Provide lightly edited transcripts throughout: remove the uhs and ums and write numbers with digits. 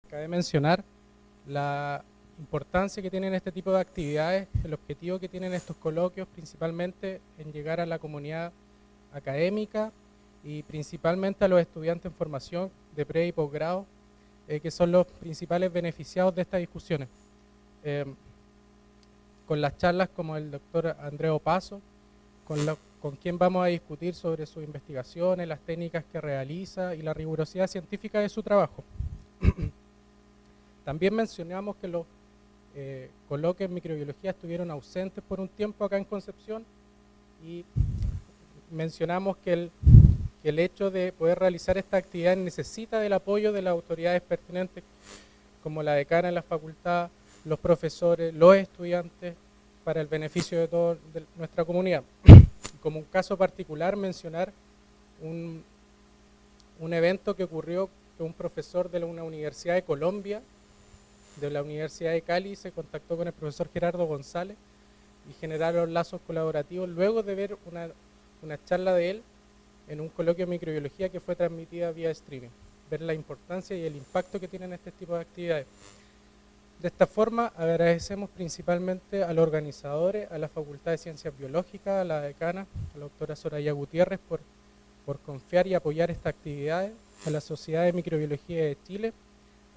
cabe mencionar la importancia que tienen este tipo de actividades, el objetivo que tienen estos coloquios, principalmente en llegar a la comunidad académica y principalmente a los estudiantes en formación de pre y posgrado, que son los principales beneficiados de estas discusiones. Con las charlas como el doctor Andrés Opaso, con quien vamos a discutir sobre sus investigaciones, las técnicas que realiza y la rigurosidad científica de su trabajo. También mencionamos que los coloquios en microbiología estuvieron ausentes por un tiempo acá en Concepción y mencionamos que el hecho de poder realizar esta actividad necesita del apoyo de las autoridades pertinentes como la decana de la facultad, los profesores, los estudiantes, para el beneficio de toda nuestra comunidad. Como un caso particular, mencionar un evento que ocurrió que un profesor de una universidad de Colombia, de la Universidad de Cali, se contactó con el profesor Gerardo González y generaron lazos colaborativos luego de ver una charla de él en un coloquio de microbiología que fue transmitida vía streaming, ver la importancia y el impacto que tienen este tipo de actividades. De esta forma agradecemos principalmente a los organizadores, a la Facultad de Ciencias Biológicas, a la decana, a la doctora Soraya Gutiérrez por confiar y apoyar estas actividades, a la Sociedad de Microbiología de Chile,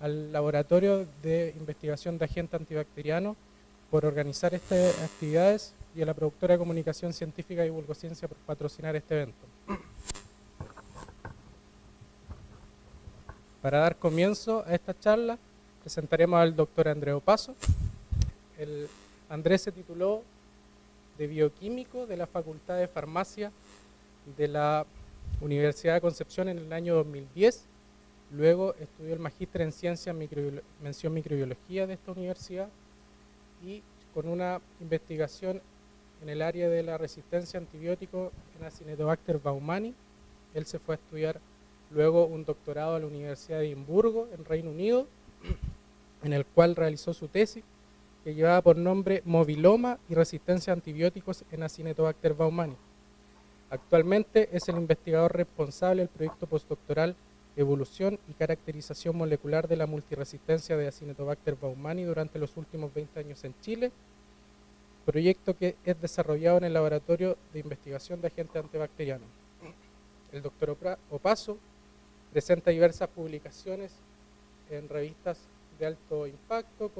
al Laboratorio de Investigación de Agentes Antibacterianos por organizar estas actividades y a la productora de Comunicación Científica y Divulgociencia por patrocinar este evento. Para dar comienzo a esta charla, presentaremos al doctor Andrés Opaso. Andrés se tituló de bioquímico de la Facultad de Farmacia de la Universidad de Concepción en el año 2010. Luego estudió el magíster en Ciencias Mención Microbiología de esta universidad y con una investigación en el área de la resistencia a antibióticos en Acinetobacter baumannii. Él se fue a estudiar luego un doctorado a la Universidad de Edimburgo, en Reino Unido, en el cual realizó su tesis, que llevaba por nombre Mobiloma y resistencia a antibióticos en Acinetobacter baumannii. Actualmente es el investigador responsable del proyecto postdoctoral Evolución y caracterización molecular de la multiresistencia de Acinetobacter baumannii durante los últimos 20 años en Chile, proyecto que es desarrollado en el Laboratorio de Investigación de Agentes Antibacterianos. El doctor Opaso presenta diversas publicaciones en revistas de alto impacto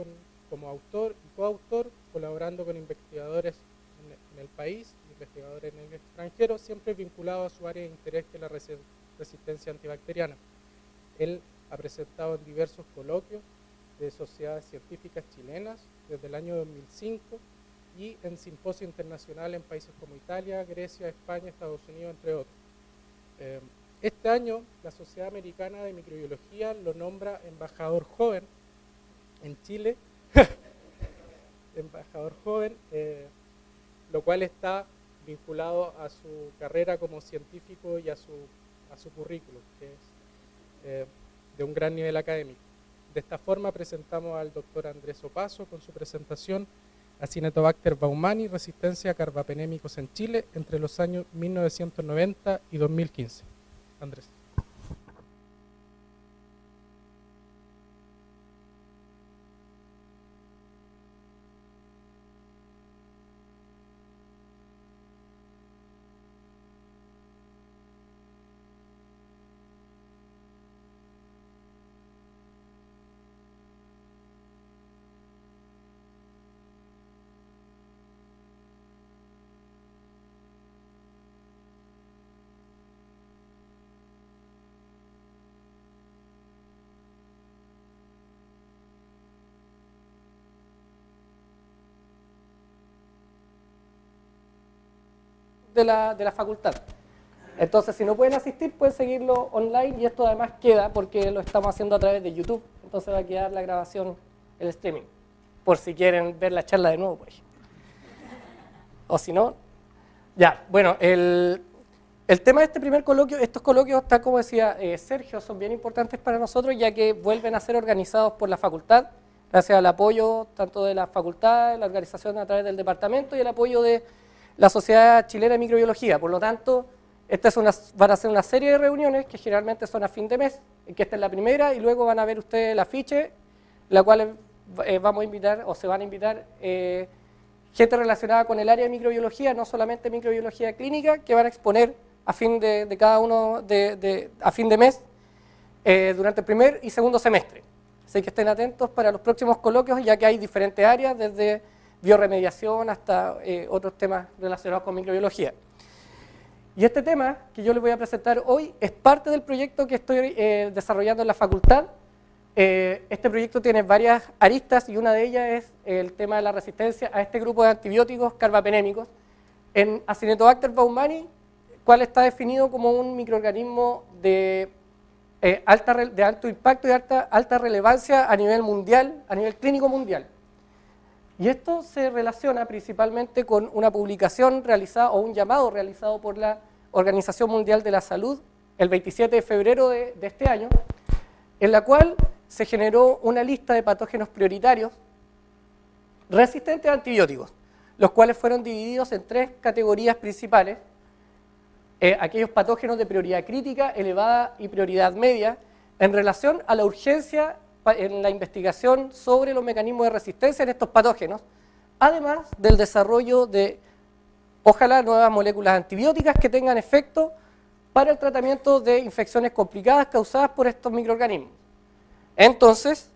como autor y coautor, colaborando con investigadores en el país, investigadores en el extranjero, siempre vinculados a su área de interés, que es la resistencia antibacteriana. Él ha presentado en diversos coloquios de sociedades científicas chilenas desde el año 2005 y en simposios internacionales en países como Italia, Grecia, España, Estados Unidos, entre otros. Este año la Sociedad Americana de Microbiología lo nombra embajador joven en Chile, embajador joven, lo cual está vinculado a su carrera como científico y a su currículum, que es de un gran nivel académico. De esta forma presentamos al doctor Andrés Opaso con su presentación Acinetobacter baumannii, resistencia a carbapenémicos en Chile entre los años 1990 y 2015. Andrés. De la facultad. Entonces, si no pueden asistir, pueden seguirlo online y esto además queda porque lo estamos haciendo a través de YouTube. Entonces va a quedar la grabación, el streaming, por si quieren ver la charla de nuevo, pues. O si no, ya. Bueno, el tema de este primer coloquio, estos coloquios, tal como decía Sergio, son bien importantes para nosotros, ya que vuelven a ser organizados por la facultad, gracias al apoyo tanto de la facultad, la organización a través del departamento y el apoyo de la Sociedad Chilena de Microbiología. Por lo tanto, Van a ser una serie de reuniones que generalmente son a fin de mes, que esta es la primera, y luego van a ver ustedes el afiche, la cual vamos a invitar, o se van a invitar, gente relacionada con el área de microbiología, no solamente microbiología clínica, que van a exponer a fin de cada uno, a fin de mes, durante el primer y segundo semestre. Así que estén atentos para los próximos coloquios, ya que hay diferentes áreas, desde bioremediación hasta otros temas relacionados con microbiología. Y este tema que yo les voy a presentar hoy es parte del proyecto que estoy desarrollando en la facultad. Este proyecto tiene varias aristas y una de ellas es el tema de la resistencia a este grupo de antibióticos carbapenémicos en Acinetobacter baumannii, cual está definido como un microorganismo de alto impacto y alta relevancia a nivel mundial, a nivel clínico mundial. Y esto se relaciona principalmente con una publicación realizada o un llamado realizado por la Organización Mundial de la Salud el 27 de febrero de este año, en la cual se generó una lista de patógenos prioritarios resistentes a antibióticos, los cuales fueron divididos en 3 categorías principales: aquellos patógenos de prioridad crítica, elevada y prioridad media, en relación a la urgencia en la investigación sobre los mecanismos de resistencia en estos patógenos, además del desarrollo de, ojalá, nuevas moléculas antibióticas que tengan efecto para el tratamiento de infecciones complicadas causadas por estos microorganismos. Entonces,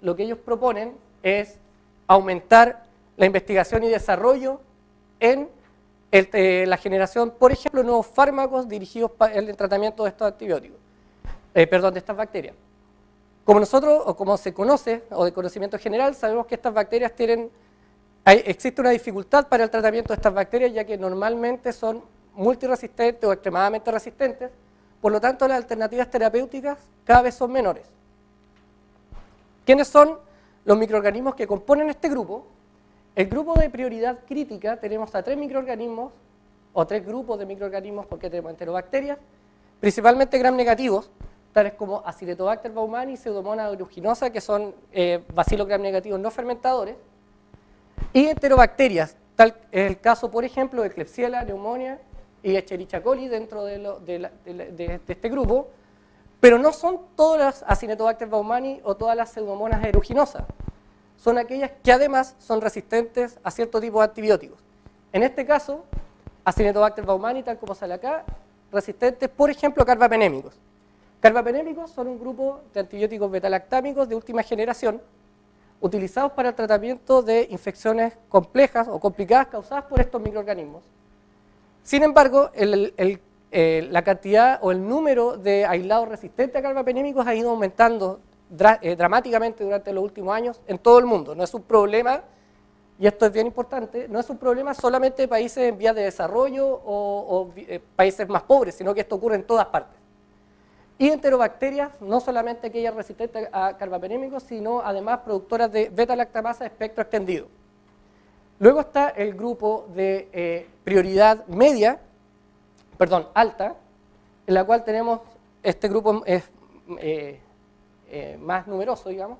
lo que ellos proponen es aumentar la investigación y desarrollo en la generación, por ejemplo, de nuevos fármacos dirigidos para el tratamiento de estos antibióticos, de estas bacterias. Como nosotros, o como se conoce, o de conocimiento general, sabemos que estas bacterias existe una dificultad para el tratamiento de estas bacterias, ya que normalmente son multiresistentes o extremadamente resistentes, por lo tanto las alternativas terapéuticas cada vez son menores. ¿Quiénes son los microorganismos que componen este grupo? El grupo de prioridad crítica tenemos a 3 microorganismos, o 3 grupos de microorganismos, porque tenemos enterobacterias, principalmente gram negativos, tales como Acinetobacter baumannii y Pseudomonas aeruginosa, que son bacilos gram negativos no fermentadores, y enterobacterias, tal es el caso, por ejemplo, de Klebsiella, Pneumonia y Escherichia coli dentro de este grupo, pero no son todas las Acinetobacter baumannii o todas las Pseudomonas aeruginosas. Son aquellas que además son resistentes a cierto tipo de antibióticos. En este caso, Acinetobacter baumannii, tal como sale acá, resistentes, por ejemplo, a carbapenémicos. Carbapenémicos son un grupo de antibióticos betalactámicos de última generación, utilizados para el tratamiento de infecciones complejas o complicadas causadas por estos microorganismos. Sin embargo, la cantidad o el número de aislados resistentes a carbapenémicos ha ido aumentando dramáticamente durante los últimos años en todo el mundo. No es un problema, y esto es bien importante, no es un problema solamente de países en vías de desarrollo o países más pobres, sino que esto ocurre en todas partes. Y enterobacterias, no solamente aquellas resistentes a carbapenémicos, sino además productoras de beta-lactamasa de espectro extendido. Luego está el grupo de prioridad media, alta, en la cual tenemos, este grupo es más numeroso, digamos,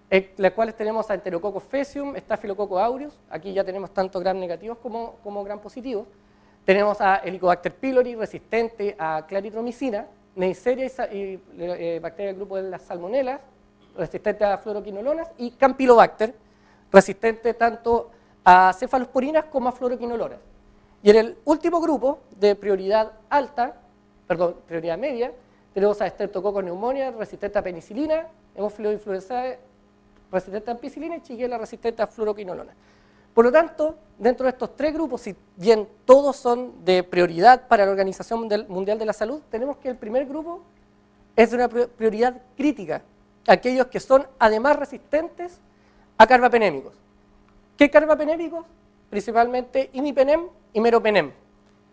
en las cuales tenemos a Enterococcus faecium, Staphylococcus aureus, aquí ya tenemos tanto gram negativos como gram positivos. Tenemos a Helicobacter pylori, resistente a claritromicina, Neisseria y bacteria del grupo de las salmonelas, resistente a fluoroquinolonas, y Campylobacter, resistente tanto a cefalosporinas como a fluoroquinolonas. Y en el último grupo de prioridad prioridad media, tenemos a Streptococcus pneumonia, resistente a penicilina, Haemophilus influenzae, resistente a ampicilina, y Shigella, resistente a fluoroquinolonas. Por lo tanto, dentro de estos 3 grupos, si bien todos son de prioridad para la Organización Mundial de la Salud, tenemos que el primer grupo es de una prioridad crítica, aquellos que son además resistentes a carbapenémicos. ¿Qué carbapenémicos? Principalmente imipenem y meropenem,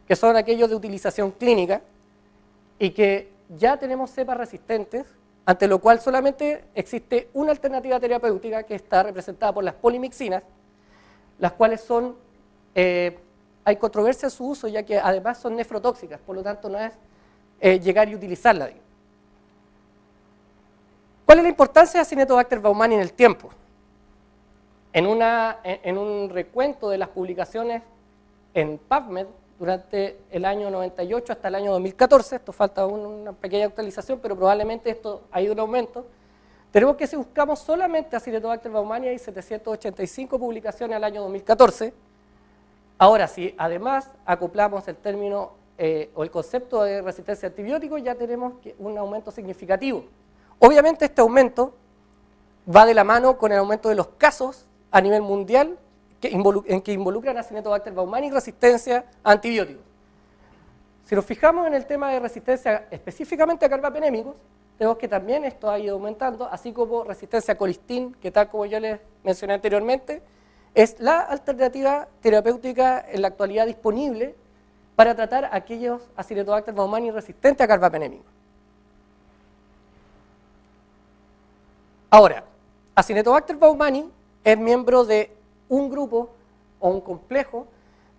que son aquellos de utilización clínica y que ya tenemos cepas resistentes, ante lo cual solamente existe una alternativa terapéutica que está representada por las polimixinas, las cuales son, hay controversia en su uso, ya que además son nefrotóxicas, por lo tanto no es llegar y utilizarla. ¿Cuál es la importancia de Acinetobacter baumannii en el tiempo? En un recuento de las publicaciones en PubMed durante el año 98 hasta el año 2014, esto falta una pequeña actualización, pero probablemente esto ha ido en aumento. Tenemos que si buscamos solamente Acinetobacter baumannii hay 785 publicaciones al año 2014. Ahora, si además acoplamos el término o el concepto de resistencia a antibióticos, ya tenemos un aumento significativo. Obviamente este aumento va de la mano con el aumento de los casos a nivel mundial en que involucran a Acinetobacter baumannii y resistencia a antibióticos. Si nos fijamos en el tema de resistencia específicamente a carbapenémicos, vemos que también esto ha ido aumentando, así como resistencia a colistin, que tal como yo les mencioné anteriormente, es la alternativa terapéutica en la actualidad disponible para tratar a aquellos Acinetobacter baumannii resistentes a carbapenémicos. Ahora, Acinetobacter baumannii es miembro de un grupo o un complejo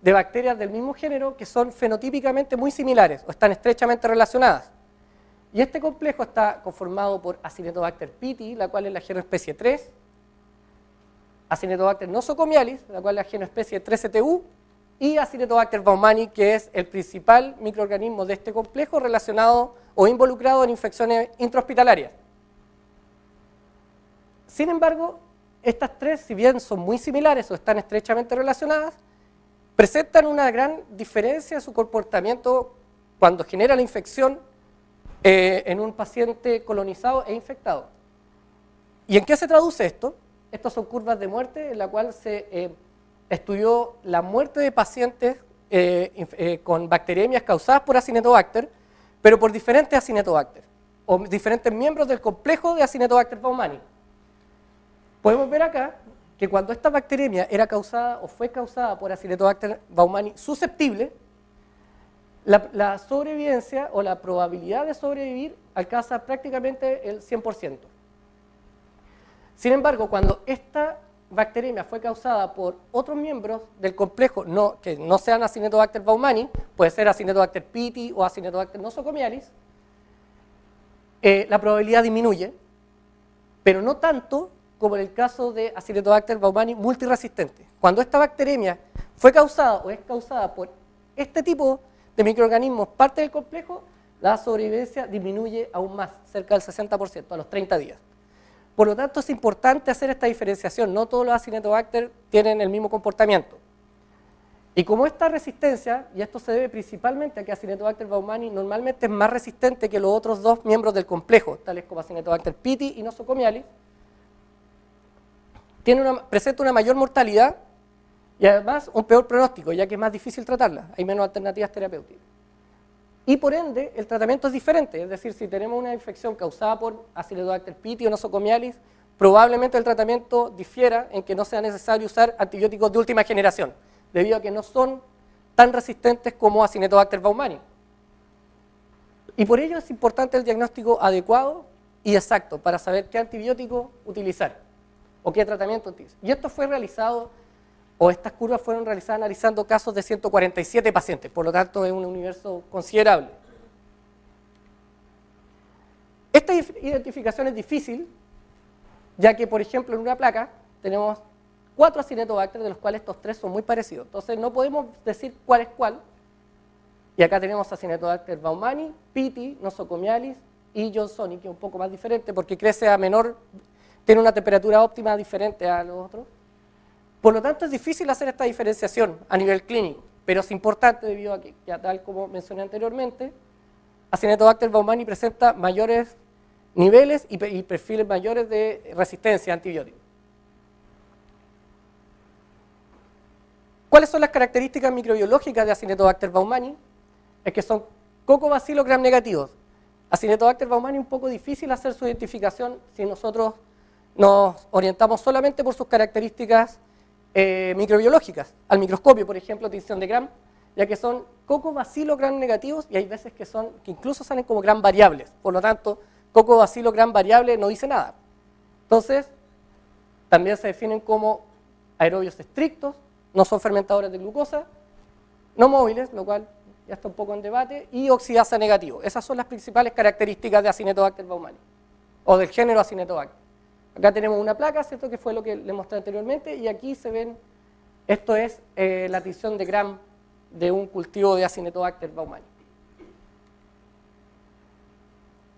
de bacterias del mismo género que son fenotípicamente muy similares o están estrechamente relacionadas. Y este complejo está conformado por Acinetobacter piti, la cual es la genoespecie 3, Acinetobacter nosocomialis, la cual es la genoespecie 3CTU, y Acinetobacter baumannii, que es el principal microorganismo de este complejo relacionado o involucrado en infecciones intrahospitalarias. Sin embargo, estas tres, si bien son muy similares o están estrechamente relacionadas, presentan una gran diferencia en su comportamiento cuando genera la infección en un paciente colonizado e infectado. ¿Y en qué se traduce esto? Estas son curvas de muerte en la cual se estudió la muerte de pacientes con bacteriemias causadas por Acinetobacter, pero por diferentes Acinetobacter, o diferentes miembros del complejo de Acinetobacter baumannii. Podemos ver acá que cuando esta bacteriemia era causada o fue causada por Acinetobacter baumannii susceptible, la sobrevivencia o la probabilidad de sobrevivir alcanza prácticamente el 100%. Sin embargo, cuando esta bacteriemia fue causada por otros miembros del complejo que no sean Acinetobacter baumannii, puede ser Acinetobacter piti o Acinetobacter nosocomialis, la probabilidad disminuye, pero no tanto como en el caso de Acinetobacter baumannii multiresistente. Cuando esta bacteriemia fue causada o es causada por este tipo de microorganismos parte del complejo, la sobrevivencia disminuye aún más, cerca del 60% a los 30 días. Por lo tanto, es importante hacer esta diferenciación. No todos los Acinetobacter tienen el mismo comportamiento. Y como esta resistencia, y esto se debe principalmente a que Acinetobacter baumannii normalmente es más resistente que los otros dos miembros del complejo, tales como Acinetobacter piti y nosocomialis, presenta una mayor mortalidad y además un peor pronóstico, ya que es más difícil tratarla, hay menos alternativas terapéuticas. Y por ende, el tratamiento es diferente, es decir, si tenemos una infección causada por Acinetobacter piti o nosocomialis, probablemente el tratamiento difiera en que no sea necesario usar antibióticos de última generación, debido a que no son tan resistentes como Acinetobacter baumannii. Y por ello es importante el diagnóstico adecuado y exacto para saber qué antibiótico utilizar o qué tratamiento utilizar. Y esto fue realizado, o estas curvas fueron realizadas analizando casos de 147 pacientes, por lo tanto es un universo considerable. Esta identificación es difícil, ya que, por ejemplo, en una placa tenemos 4 Acinetobacter, de los cuales estos 3 son muy parecidos. Entonces no podemos decir cuál es cuál. Y acá tenemos Acinetobacter baumannii, piti, nosocomialis y johnsoni, que es un poco más diferente porque crece a menor, tiene una temperatura óptima diferente a los otros. Por lo tanto, es difícil hacer esta diferenciación a nivel clínico, pero es importante debido a que, ya tal como mencioné anteriormente, Acinetobacter baumannii presenta mayores niveles y perfiles mayores de resistencia a antibióticos. ¿Cuáles son las características microbiológicas de Acinetobacter baumannii? Es que son Coccobacillus gram negativos. Acinetobacter baumannii es un poco difícil hacer su identificación si nosotros nos orientamos solamente por sus características microbiológicas. Al microscopio, por ejemplo, tinción de Gram, ya que son Coccobacillus gram negativos y hay veces que incluso salen como Gram variables. Por lo tanto, Coccobacillus gram variable no dice nada. Entonces, también se definen como aerobios estrictos, no son fermentadores de glucosa, no móviles, lo cual ya está un poco en debate, y oxidasa negativo. Esas son las principales características de Acinetobacter baumannii, o del género Acinetobacter. Acá tenemos una placa, ¿cierto?, que fue lo que les mostré anteriormente, y aquí se ven, esto es la tinción de Gram de un cultivo de Acinetobacter baumani.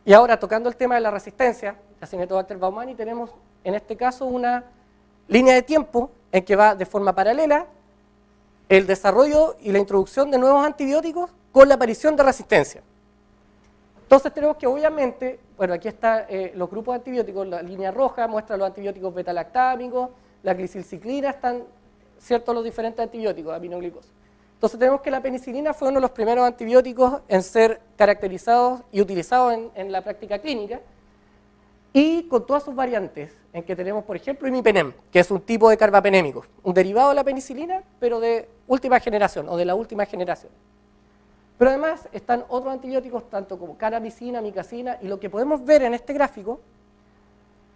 Y ahora, tocando el tema de la resistencia de Acinetobacter baumani, tenemos en este caso una línea de tiempo en que va de forma paralela el desarrollo y la introducción de nuevos antibióticos con la aparición de resistencia. Entonces tenemos que obviamente, bueno, aquí están los grupos de antibióticos, la línea roja muestra los antibióticos beta-lactámicos, la glicilciclina, están ciertos los diferentes antibióticos, aminoglicosas. Entonces tenemos que la penicilina fue uno de los primeros antibióticos en ser caracterizados y utilizados en la práctica clínica, y con todas sus variantes, en que tenemos, por ejemplo, imipenem, que es un tipo de carbapenémico, un derivado de la penicilina, pero de última generación, o de la última generación. Pero además están otros antibióticos, tanto como caramicina, micacina, y lo que podemos ver en este gráfico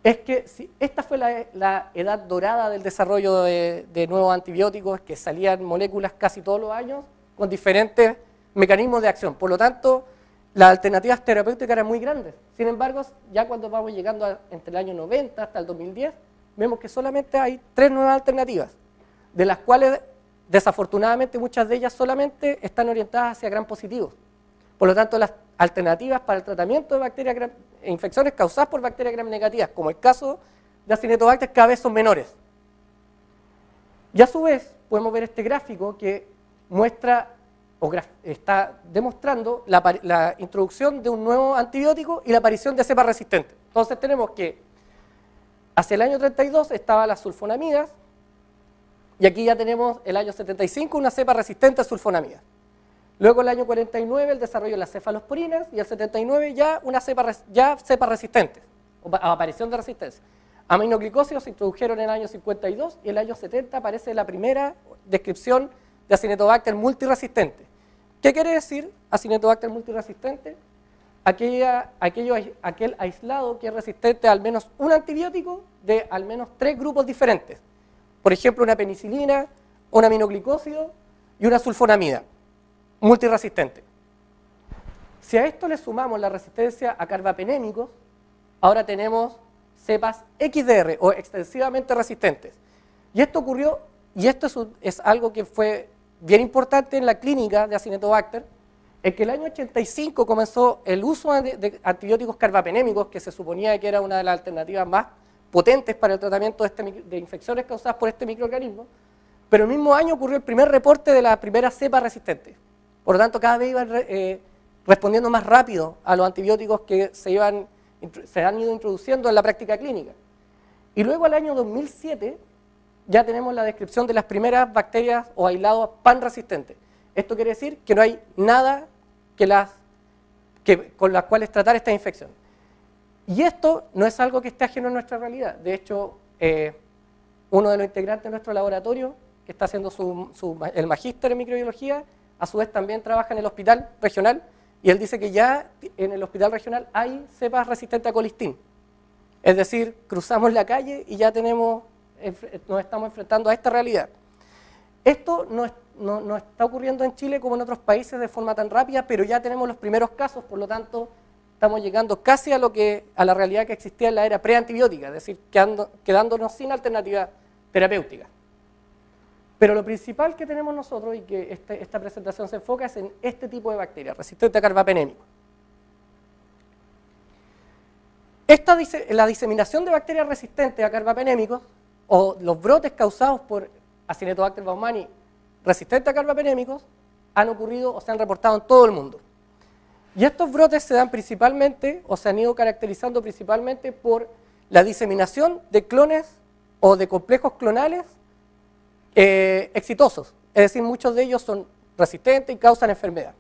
es que si esta fue la edad dorada del desarrollo de nuevos antibióticos, que salían moléculas casi todos los años, con diferentes mecanismos de acción. Por lo tanto, las alternativas terapéuticas eran muy grandes. Sin embargo, ya cuando vamos llegando entre el año 90 hasta el 2010, vemos que solamente hay 3 nuevas alternativas, de las cuales desafortunadamente muchas de ellas solamente están orientadas hacia gram positivos. Por lo tanto, las alternativas para el tratamiento de bacterias infecciones causadas por bacterias gram negativas, como el caso de Acinetobacter, cada vez son menores. Y a su vez, podemos ver este gráfico que muestra o está demostrando la introducción de un nuevo antibiótico y la aparición de cepas resistentes. Entonces tenemos que hacia el año 32 estaban las sulfonamidas, y aquí ya tenemos el año 75 una cepa resistente a sulfonamidas. Luego el año 49 el desarrollo de las cefalosporinas, y el 79 ya cepas resistentes, o aparición de resistencia. Aminoglicósidos se introdujeron en el año 52, y en el año 70 aparece la primera descripción de Acinetobacter multiresistente. ¿Qué quiere decir Acinetobacter multiresistente? Aquel aislado que es resistente a al menos un antibiótico de al menos 3 grupos diferentes. Por ejemplo, una penicilina, un aminoglicósido y una sulfonamida, multiresistente. Si a esto le sumamos la resistencia a carbapenémicos, ahora tenemos cepas XDR o extensivamente resistentes. Y esto ocurrió, y esto es algo que fue bien importante en la clínica de Acinetobacter, en que el año 85 comenzó el uso de antibióticos carbapenémicos, que se suponía que era una de las alternativas más potentes para el tratamiento de infecciones causadas por este microorganismo, pero el mismo año ocurrió el primer reporte de la primera cepa resistente. Por lo tanto, cada vez iban respondiendo más rápido a los antibióticos que se han ido introduciendo en la práctica clínica. Y luego, al año 2007, ya tenemos la descripción de las primeras bacterias o aislados pan-resistentes. Esto quiere decir que no hay nada con las cuales tratar esta infección. Y esto no es algo que esté ajeno a nuestra realidad. De hecho, uno de los integrantes de nuestro laboratorio, que está haciendo el magíster en microbiología, a su vez también trabaja en el hospital regional, y él dice que ya en el hospital regional hay cepas resistentes a colistin. Es decir, cruzamos la calle y ya nos estamos enfrentando a esta realidad. Esto no está ocurriendo en Chile como en otros países de forma tan rápida, pero ya tenemos los primeros casos, por lo tanto, estamos llegando casi a la realidad que existía en la era preantibiótica, es decir, quedándonos sin alternativa terapéutica. Pero lo principal que tenemos nosotros, y que esta presentación se enfoca, es en este tipo de bacterias, resistente a carbapenémicos. La diseminación de bacterias resistentes a carbapenémicos, o los brotes causados por Acinetobacter baumani resistentes a carbapenémicos, han ocurrido o se han reportado en todo el mundo. Y estos brotes se dan principalmente, o se han ido caracterizando principalmente por la diseminación de clones o de complejos clonales exitosos. Es decir, muchos de ellos son resistentes y causan enfermedad.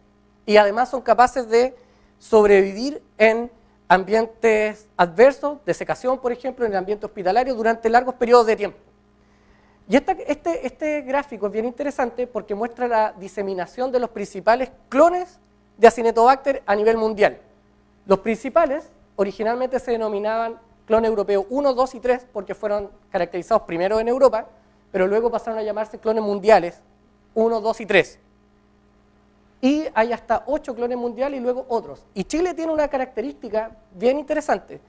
Y además son capaces de sobrevivir en ambientes adversos, de secación, por ejemplo, en el ambiente hospitalario durante largos periodos de tiempo. Y este gráfico es bien interesante porque muestra la diseminación de los principales clones de Acinetobacter a nivel mundial. Los principales originalmente se denominaban clon europeo 1, 2 y 3 porque fueron caracterizados primero en Europa, pero luego pasaron a llamarse clones mundiales 1, 2 y 3. Y hay hasta 8 clones mundiales y luego otros. Y Chile tiene una característica bien interesante.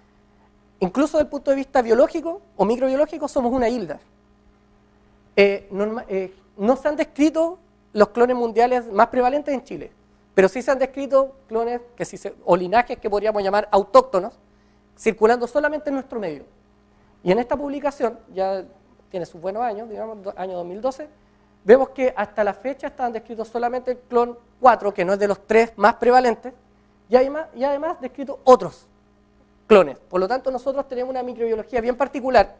Incluso desde el punto de vista biológico o microbiológico somos una isla. No se han descrito los clones mundiales más prevalentes en Chile, pero sí se han descrito clones o linajes que podríamos llamar autóctonos, circulando solamente en nuestro medio. Y en esta publicación, ya tiene sus buenos años, digamos, año 2012, vemos que hasta la fecha están descritos solamente el clon 4, que no es de los 3 más prevalentes, y además descritos otros clones. Por lo tanto, nosotros tenemos una microbiología bien particular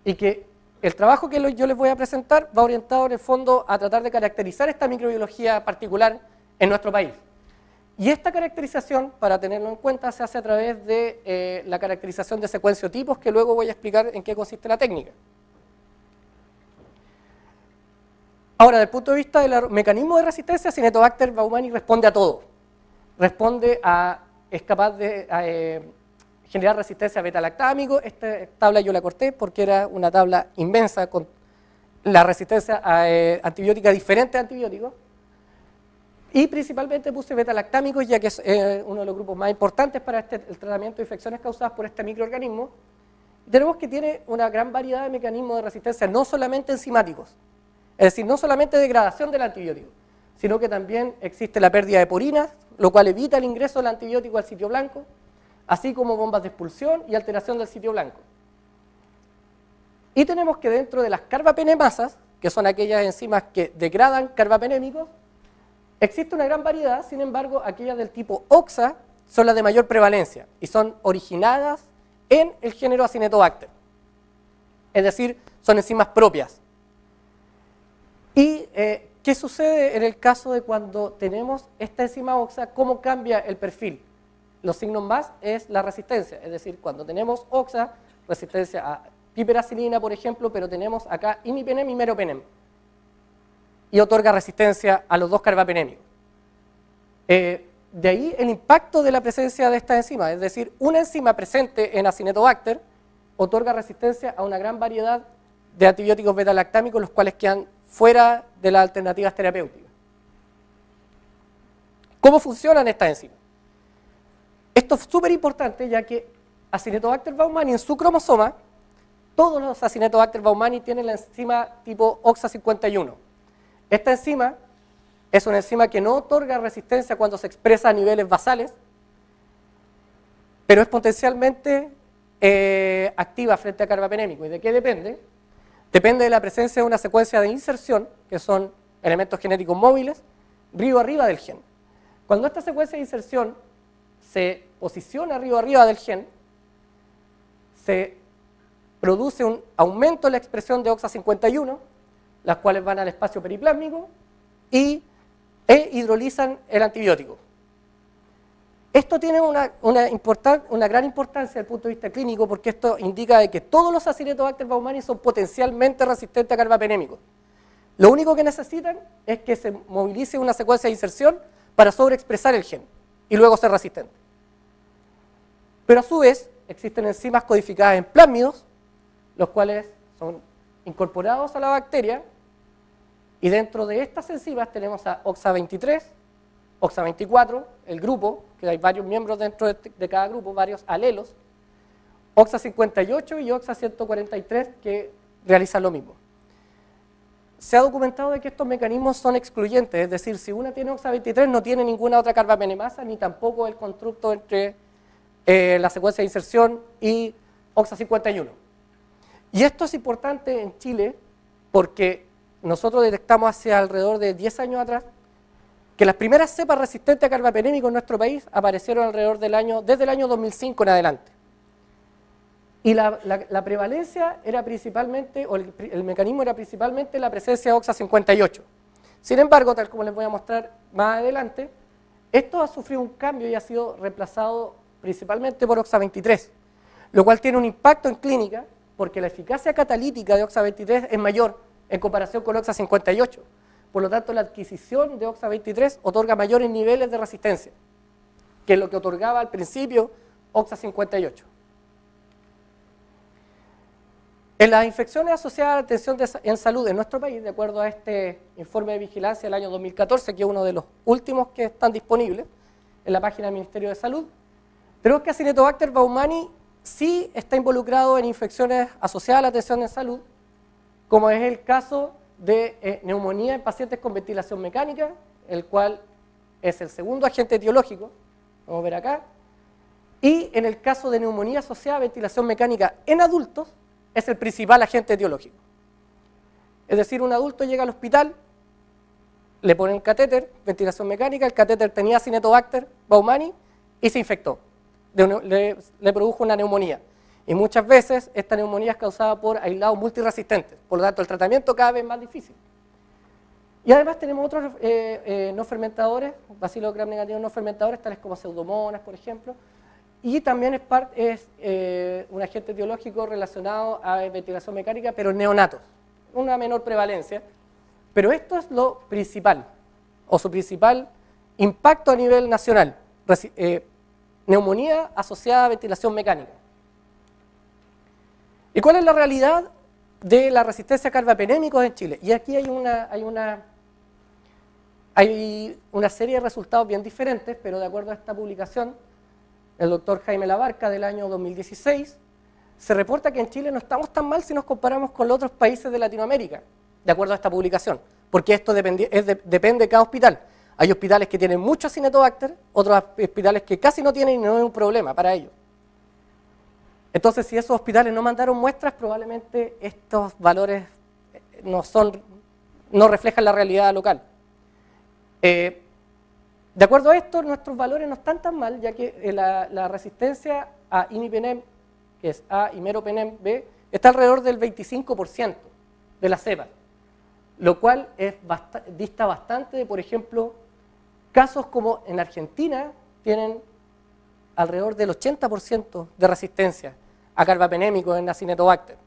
y que el trabajo que yo les voy a presentar va orientado en el fondo a tratar de caracterizar esta microbiología particular en nuestro país. Y esta caracterización, para tenerlo en cuenta, se hace a través de la caracterización de secuenciotipos, que luego voy a explicar en qué consiste la técnica. Ahora, desde el punto de vista del mecanismo de resistencia, Acinetobacter baumannii responde a todo. Es capaz de generar resistencia a beta-lactámico. Esta tabla yo la corté porque era una tabla inmensa con la resistencia a antibiótica diferente a antibióticos. Y principalmente puse beta-lactámicos, ya que es uno de los grupos más importantes para el tratamiento de infecciones causadas por este microorganismo. Tenemos que tiene una gran variedad de mecanismos de resistencia, no solamente enzimáticos, es decir, no solamente degradación del antibiótico, sino que también existe la pérdida de porinas, lo cual evita el ingreso del antibiótico al sitio blanco, así como bombas de expulsión y alteración del sitio blanco. Y tenemos que dentro de las carbapenemasas, que son aquellas enzimas que degradan carbapenémicos, existe una gran variedad. Sin embargo, aquellas del tipo OXA son las de mayor prevalencia y son originadas en el género Acinetobacter. Es decir, son enzimas propias. ¿Y qué sucede en el caso de cuando tenemos esta enzima OXA? ¿Cómo cambia el perfil? Los signos más es la resistencia, es decir, cuando tenemos OXA, resistencia a piperacilina, por ejemplo, pero tenemos acá imipenem y meropenem, y otorga resistencia a los dos carbapenémicos. De ahí el impacto de la presencia de esta enzima, es decir, una enzima presente en Acinetobacter otorga resistencia a una gran variedad de antibióticos beta-lactámicos, los cuales quedan fuera de las alternativas terapéuticas. ¿Cómo funcionan estas enzimas? Esto es súper importante, ya que Acinetobacter baumannii en su cromosoma, todos los Acinetobacter baumannii tienen la enzima tipo OXA51. Esta enzima es una enzima que no otorga resistencia cuando se expresa a niveles basales, pero es potencialmente activa frente a carbapenémico. ¿Y de qué depende? Depende de la presencia de una secuencia de inserción, que son elementos genéticos móviles, río arriba del gen. Cuando esta secuencia de inserción se posiciona río arriba del gen, se produce un aumento en la expresión de OXA51, las cuales van al espacio periplásmico e hidrolizan el antibiótico. Esto tiene una gran importancia desde el punto de vista clínico, porque esto indica de que todos los Acinetobacter baumannii son potencialmente resistentes a carbapenémicos. Lo único que necesitan es que se movilice una secuencia de inserción para sobreexpresar el gen y luego ser resistente. Pero a su vez existen enzimas codificadas en plásmidos, los cuales son incorporados a la bacteria, y dentro de estas enzimas tenemos a OXA23, OXA24, el grupo, que hay varios miembros dentro de cada grupo, varios alelos, OXA58 y OXA143 que realizan lo mismo. Se ha documentado de que estos mecanismos son excluyentes, es decir, si una tiene OXA23 no tiene ninguna otra carbapenemasa, ni tampoco el constructo entre la secuencia de inserción y OXA51. Y esto es importante en Chile porque nosotros detectamos hace alrededor de 10 años atrás que las primeras cepas resistentes a carbapenémicos en nuestro país aparecieron alrededor desde el año 2005 en adelante. Y la prevalencia era principalmente, o el mecanismo era principalmente la presencia de OXA58. Sin embargo, tal como les voy a mostrar más adelante, esto ha sufrido un cambio y ha sido reemplazado principalmente por OXA23, lo cual tiene un impacto en clínica porque la eficacia catalítica de OXA23 es mayor en comparación con OXA58. Por lo tanto, la adquisición de OXA23 otorga mayores niveles de resistencia que lo que otorgaba al principio OXA58. En las infecciones asociadas a la atención en salud en nuestro país, de acuerdo a este informe de vigilancia del año 2014, que es uno de los últimos que están disponibles en la página del Ministerio de Salud, tenemos que Acinetobacter baumannii sí está involucrado en infecciones asociadas a la atención en salud, como es el caso de neumonía en pacientes con ventilación mecánica, el cual es el segundo agente etiológico, vamos a ver acá, y en el caso de neumonía asociada a ventilación mecánica en adultos, es el principal agente etiológico. Es decir, un adulto llega al hospital, le ponen un catéter, ventilación mecánica, el catéter tenía Acinetobacter baumannii y se infectó, le produjo una neumonía. Y muchas veces esta neumonía es causada por aislados multiresistentes, por lo tanto el tratamiento cada vez más difícil. Y además tenemos otros no fermentadores, Bacillus gram negativos no fermentadores, tales como Pseudomonas, por ejemplo, y también es un agente etiológico relacionado a ventilación mecánica, pero en neonatos, una menor prevalencia. Pero esto es lo principal, o su principal impacto a nivel nacional, neumonía asociada a ventilación mecánica. ¿Y cuál es la realidad de la resistencia a carbapenémicos en Chile? Y aquí hay una serie de resultados bien diferentes, pero de acuerdo a esta publicación, el doctor Jaime Labarca del año 2016, se reporta que en Chile no estamos tan mal si nos comparamos con los otros países de Latinoamérica, de acuerdo a esta publicación, porque esto depende de cada hospital. Hay hospitales que tienen mucho Acinetobacter, otros hospitales que casi no tienen y no es un problema para ellos. Entonces, si esos hospitales no mandaron muestras, probablemente estos valores no reflejan la realidad local. De acuerdo a esto, nuestros valores no están tan mal, ya que la resistencia a imipenem, que es A y meropenem B, está alrededor del 25% de la cepa, lo cual dista bastante de, por ejemplo, casos como en Argentina tienen alrededor del 80% de resistencia a carbapenémicos en Acinetobacter.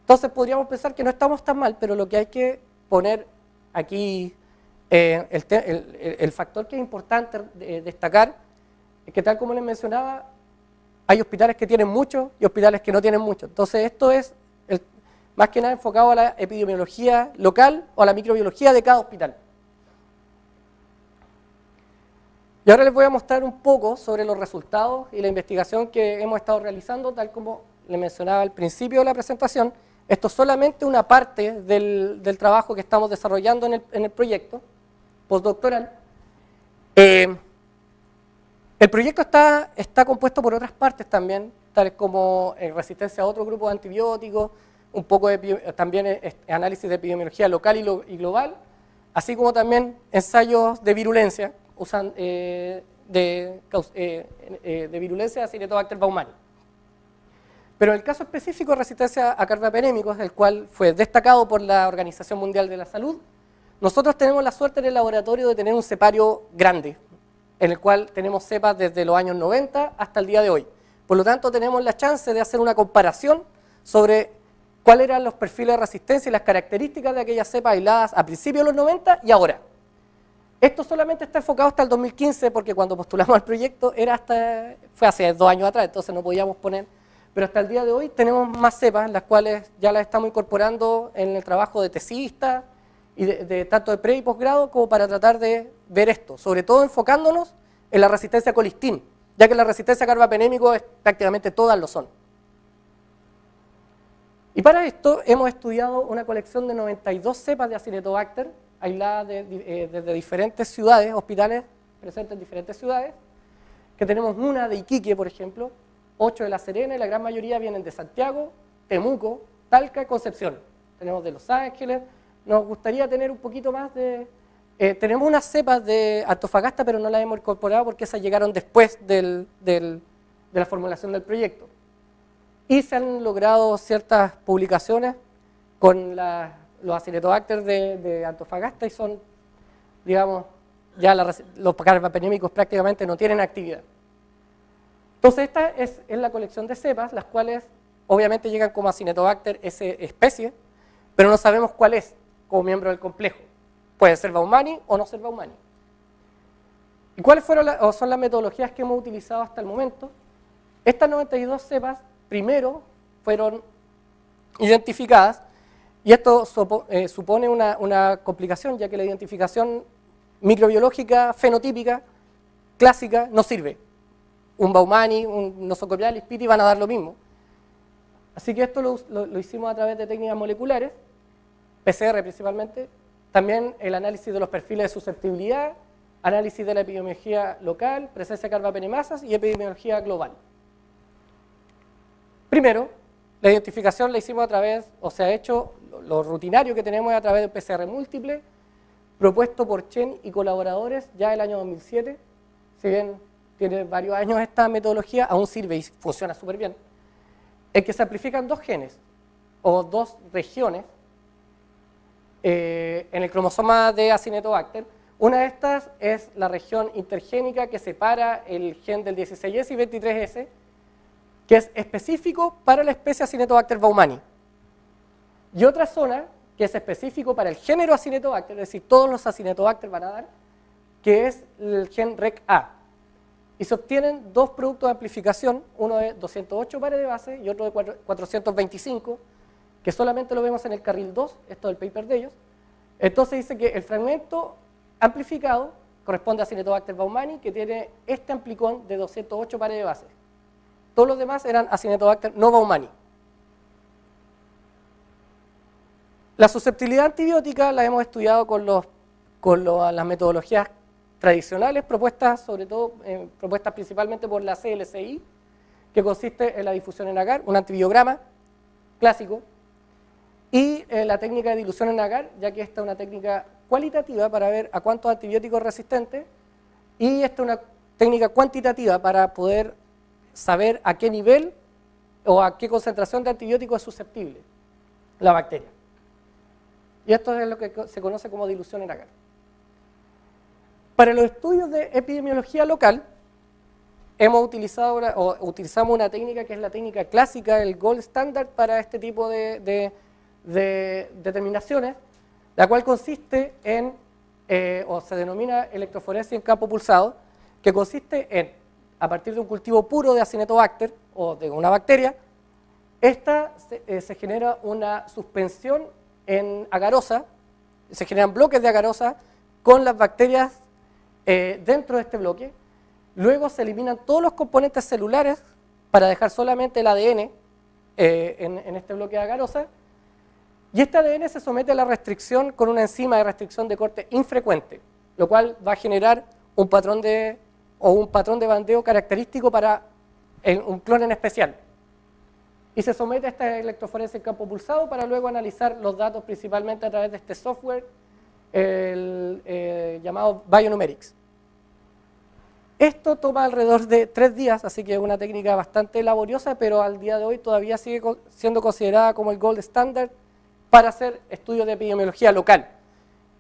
Entonces podríamos pensar que no estamos tan mal, pero lo que hay que poner aquí, el factor que es importante destacar, es que tal como les mencionaba, hay hospitales que tienen mucho y hospitales que no tienen mucho. Entonces esto es más que nada enfocado a la epidemiología local o a la microbiología de cada hospital. Y ahora les voy a mostrar un poco sobre los resultados y la investigación que hemos estado realizando, tal como les mencionaba al principio de la presentación. Esto es solamente una parte del trabajo que estamos desarrollando en el proyecto postdoctoral. El proyecto está compuesto por otras partes también, tales como resistencia a otro grupo de antibióticos, un poco también análisis de epidemiología local y global, así como también ensayos de virulencia, de virulencia de Acinetobacter baumannii. Pero en el caso específico de resistencia a carbapenémicos, el cual fue destacado por la Organización Mundial de la Salud, nosotros tenemos la suerte en el laboratorio de tener un cepario grande, en el cual tenemos cepas desde los años 90 hasta el día de hoy. Por lo tanto, tenemos la chance de hacer una comparación sobre cuáles eran los perfiles de resistencia y las características de aquellas cepas aisladas a principios de los 90 y ahora. Esto solamente está enfocado hasta el 2015, porque cuando postulamos al proyecto fue hace 2 años atrás, entonces no podíamos poner, pero hasta el día de hoy tenemos más cepas, las cuales ya las estamos incorporando en el trabajo de tesistas, y tanto de pre y posgrado, como para tratar de ver esto, sobre todo enfocándonos en la resistencia a colistin, ya que la resistencia a carbapenémicos prácticamente todas lo son. Y para esto hemos estudiado una colección de 92 cepas de Acinetobacter, aisladas desde diferentes ciudades, hospitales presentes en diferentes ciudades, que tenemos una de Iquique, por ejemplo, 8 de La Serena, y la gran mayoría vienen de Santiago, Temuco, Talca y Concepción. Tenemos de Los Ángeles. Nos gustaría tener un poquito más tenemos unas cepas de Antofagasta, pero no las hemos incorporado porque esas llegaron después de la formulación del proyecto. Y se han logrado ciertas publicaciones con los Acinetobacter de Antofagasta y son, digamos, ya los carbapenémicos prácticamente no tienen actividad. Entonces esta es la colección de cepas, las cuales obviamente llegan como Acinetobacter especie, pero no sabemos cuál es como miembro del complejo. Puede ser baumannii o no ser baumannii. ¿Y cuáles son las metodologías que hemos utilizado hasta el momento? Estas 92 cepas primero fueron identificadas, y esto supone una complicación, ya que la identificación microbiológica fenotípica clásica no sirve. Un baumannii, un nosocomialis, piti van a dar lo mismo. Así que esto lo hicimos a través de técnicas moleculares, PCR principalmente, también el análisis de los perfiles de susceptibilidad, análisis de la epidemiología local, presencia de carbapenemasas y epidemiología global. Primero, la identificación la hicimos a través, o se ha hecho, lo rutinario que tenemos es a través de PCR múltiple, propuesto por Chen y colaboradores ya el año 2007. Si bien tiene varios años esta metodología, aún sirve y funciona súper bien. En que se amplifican dos genes o dos regiones en el cromosoma de Acinetobacter. Una de estas es la región intergénica que separa el gen del 16S y 23S, que es específico para la especie Acinetobacter baumannii. Y otra zona que es específico para el género Acinetobacter, es decir, todos los Acinetobacter van a dar, que es el gen REC-A. Y se obtienen dos productos de amplificación, uno de 208 pares de base y otro de 425, que solamente lo vemos en el carril 2, esto es el paper de ellos. Entonces dice que el fragmento amplificado corresponde a Acinetobacter baumannii, que tiene este amplicón de 208 pares de base. Todos los demás eran Acinetobacter no baumannii. La susceptibilidad antibiótica la hemos estudiado con las metodologías tradicionales, propuestas sobre todo, propuestas principalmente por la CLCI, que consiste en la difusión en agar, un antibiograma clásico, y la técnica de dilución en agar, ya que esta es una técnica cualitativa para ver a cuántos antibióticos resistentes, y esta es una técnica cuantitativa para poder saber a qué nivel o a qué concentración de antibiótico es susceptible la bacteria. Y esto es lo que se conoce como dilución en agar. Para los estudios de epidemiología local, utilizamos una técnica que es la técnica clásica, el gold standard para este tipo de determinaciones, la cual consiste en, o se denomina electroforesis en campo pulsado, que consiste en, a partir de un cultivo puro de Acinetobacter o de una bacteria, esta se genera una suspensión en agarosa, se generan bloques de agarosa con las bacterias dentro de este bloque. Luego se eliminan todos los componentes celulares para dejar solamente el ADN en este bloque de agarosa, y este ADN se somete a la restricción con una enzima de restricción de corte infrecuente, lo cual va a generar un patrón de bandeo característico para un clon en especial. Y se somete a esta electroforesis en campo pulsado para luego analizar los datos principalmente a través de este software llamado Bionumerics. Esto toma alrededor de 3 días, así que es una técnica bastante laboriosa, pero al día de hoy todavía sigue siendo considerada como el gold standard para hacer estudios de epidemiología local.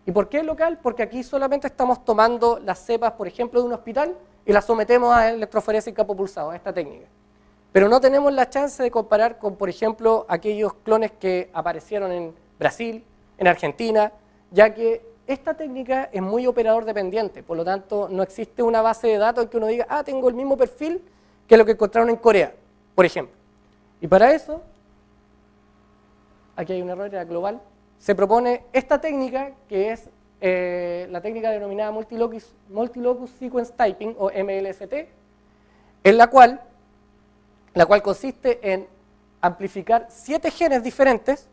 ¿Y por qué local? Porque aquí solamente estamos tomando las cepas, por ejemplo, de un hospital y las sometemos a electroforesis en campo pulsado, a esta técnica. Pero no tenemos la chance de comparar con, por ejemplo, aquellos clones que aparecieron en Brasil, en Argentina, ya que esta técnica es muy operador dependiente, por lo tanto no existe una base de datos en que uno diga, ah, tengo el mismo perfil que lo que encontraron en Corea, por ejemplo. Y para eso, aquí hay un error, era global, se propone esta técnica que es la técnica denominada Multilocus Sequence Typing o MLST, en la cual consiste en amplificar 7 genes diferentes,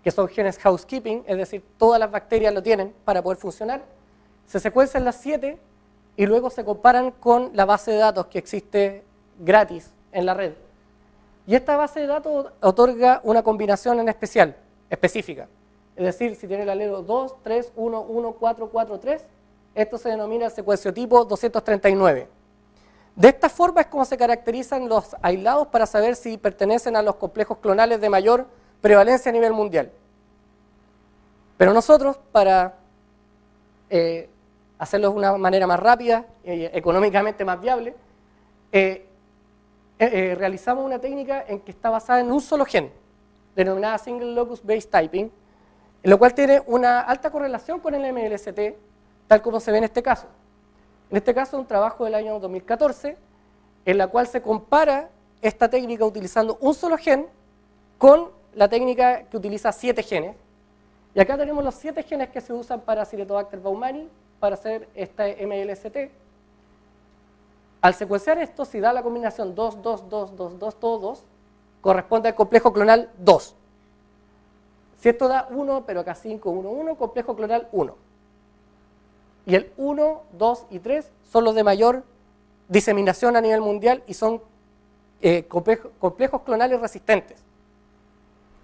que son genes housekeeping, es decir, todas las bacterias lo tienen para poder funcionar, se secuencian las 7 y luego se comparan con la base de datos que existe gratis en la red. Y esta base de datos otorga una combinación específica. Es decir, si tiene el alelo 2, 3, 1, 1, 4, 4, 3, esto se denomina el secuenciotipo 239. De esta forma es como se caracterizan los aislados para saber si pertenecen a los complejos clonales de mayor prevalencia a nivel mundial. Pero nosotros, para hacerlo de una manera más rápida y económicamente más viable, realizamos una técnica en que está basada en un solo gen, denominada Single Locus Base Typing, lo cual tiene una alta correlación con el MLST, tal como se ve en este caso. En este caso, un trabajo del año 2014, en la cual se compara esta técnica utilizando un solo gen con la técnica que utiliza 7 genes. Y acá tenemos los 7 genes que se usan para Acinetobacter baumannii, para hacer este MLST. Al secuenciar esto, si da la combinación 2, 2, 2, 2, 2, todo 2, corresponde al complejo clonal 2. Si esto da 1, pero acá 5, 1, 1, complejo clonal 1. Y el 1, 2 y 3 son los de mayor diseminación a nivel mundial y son complejos clonales resistentes.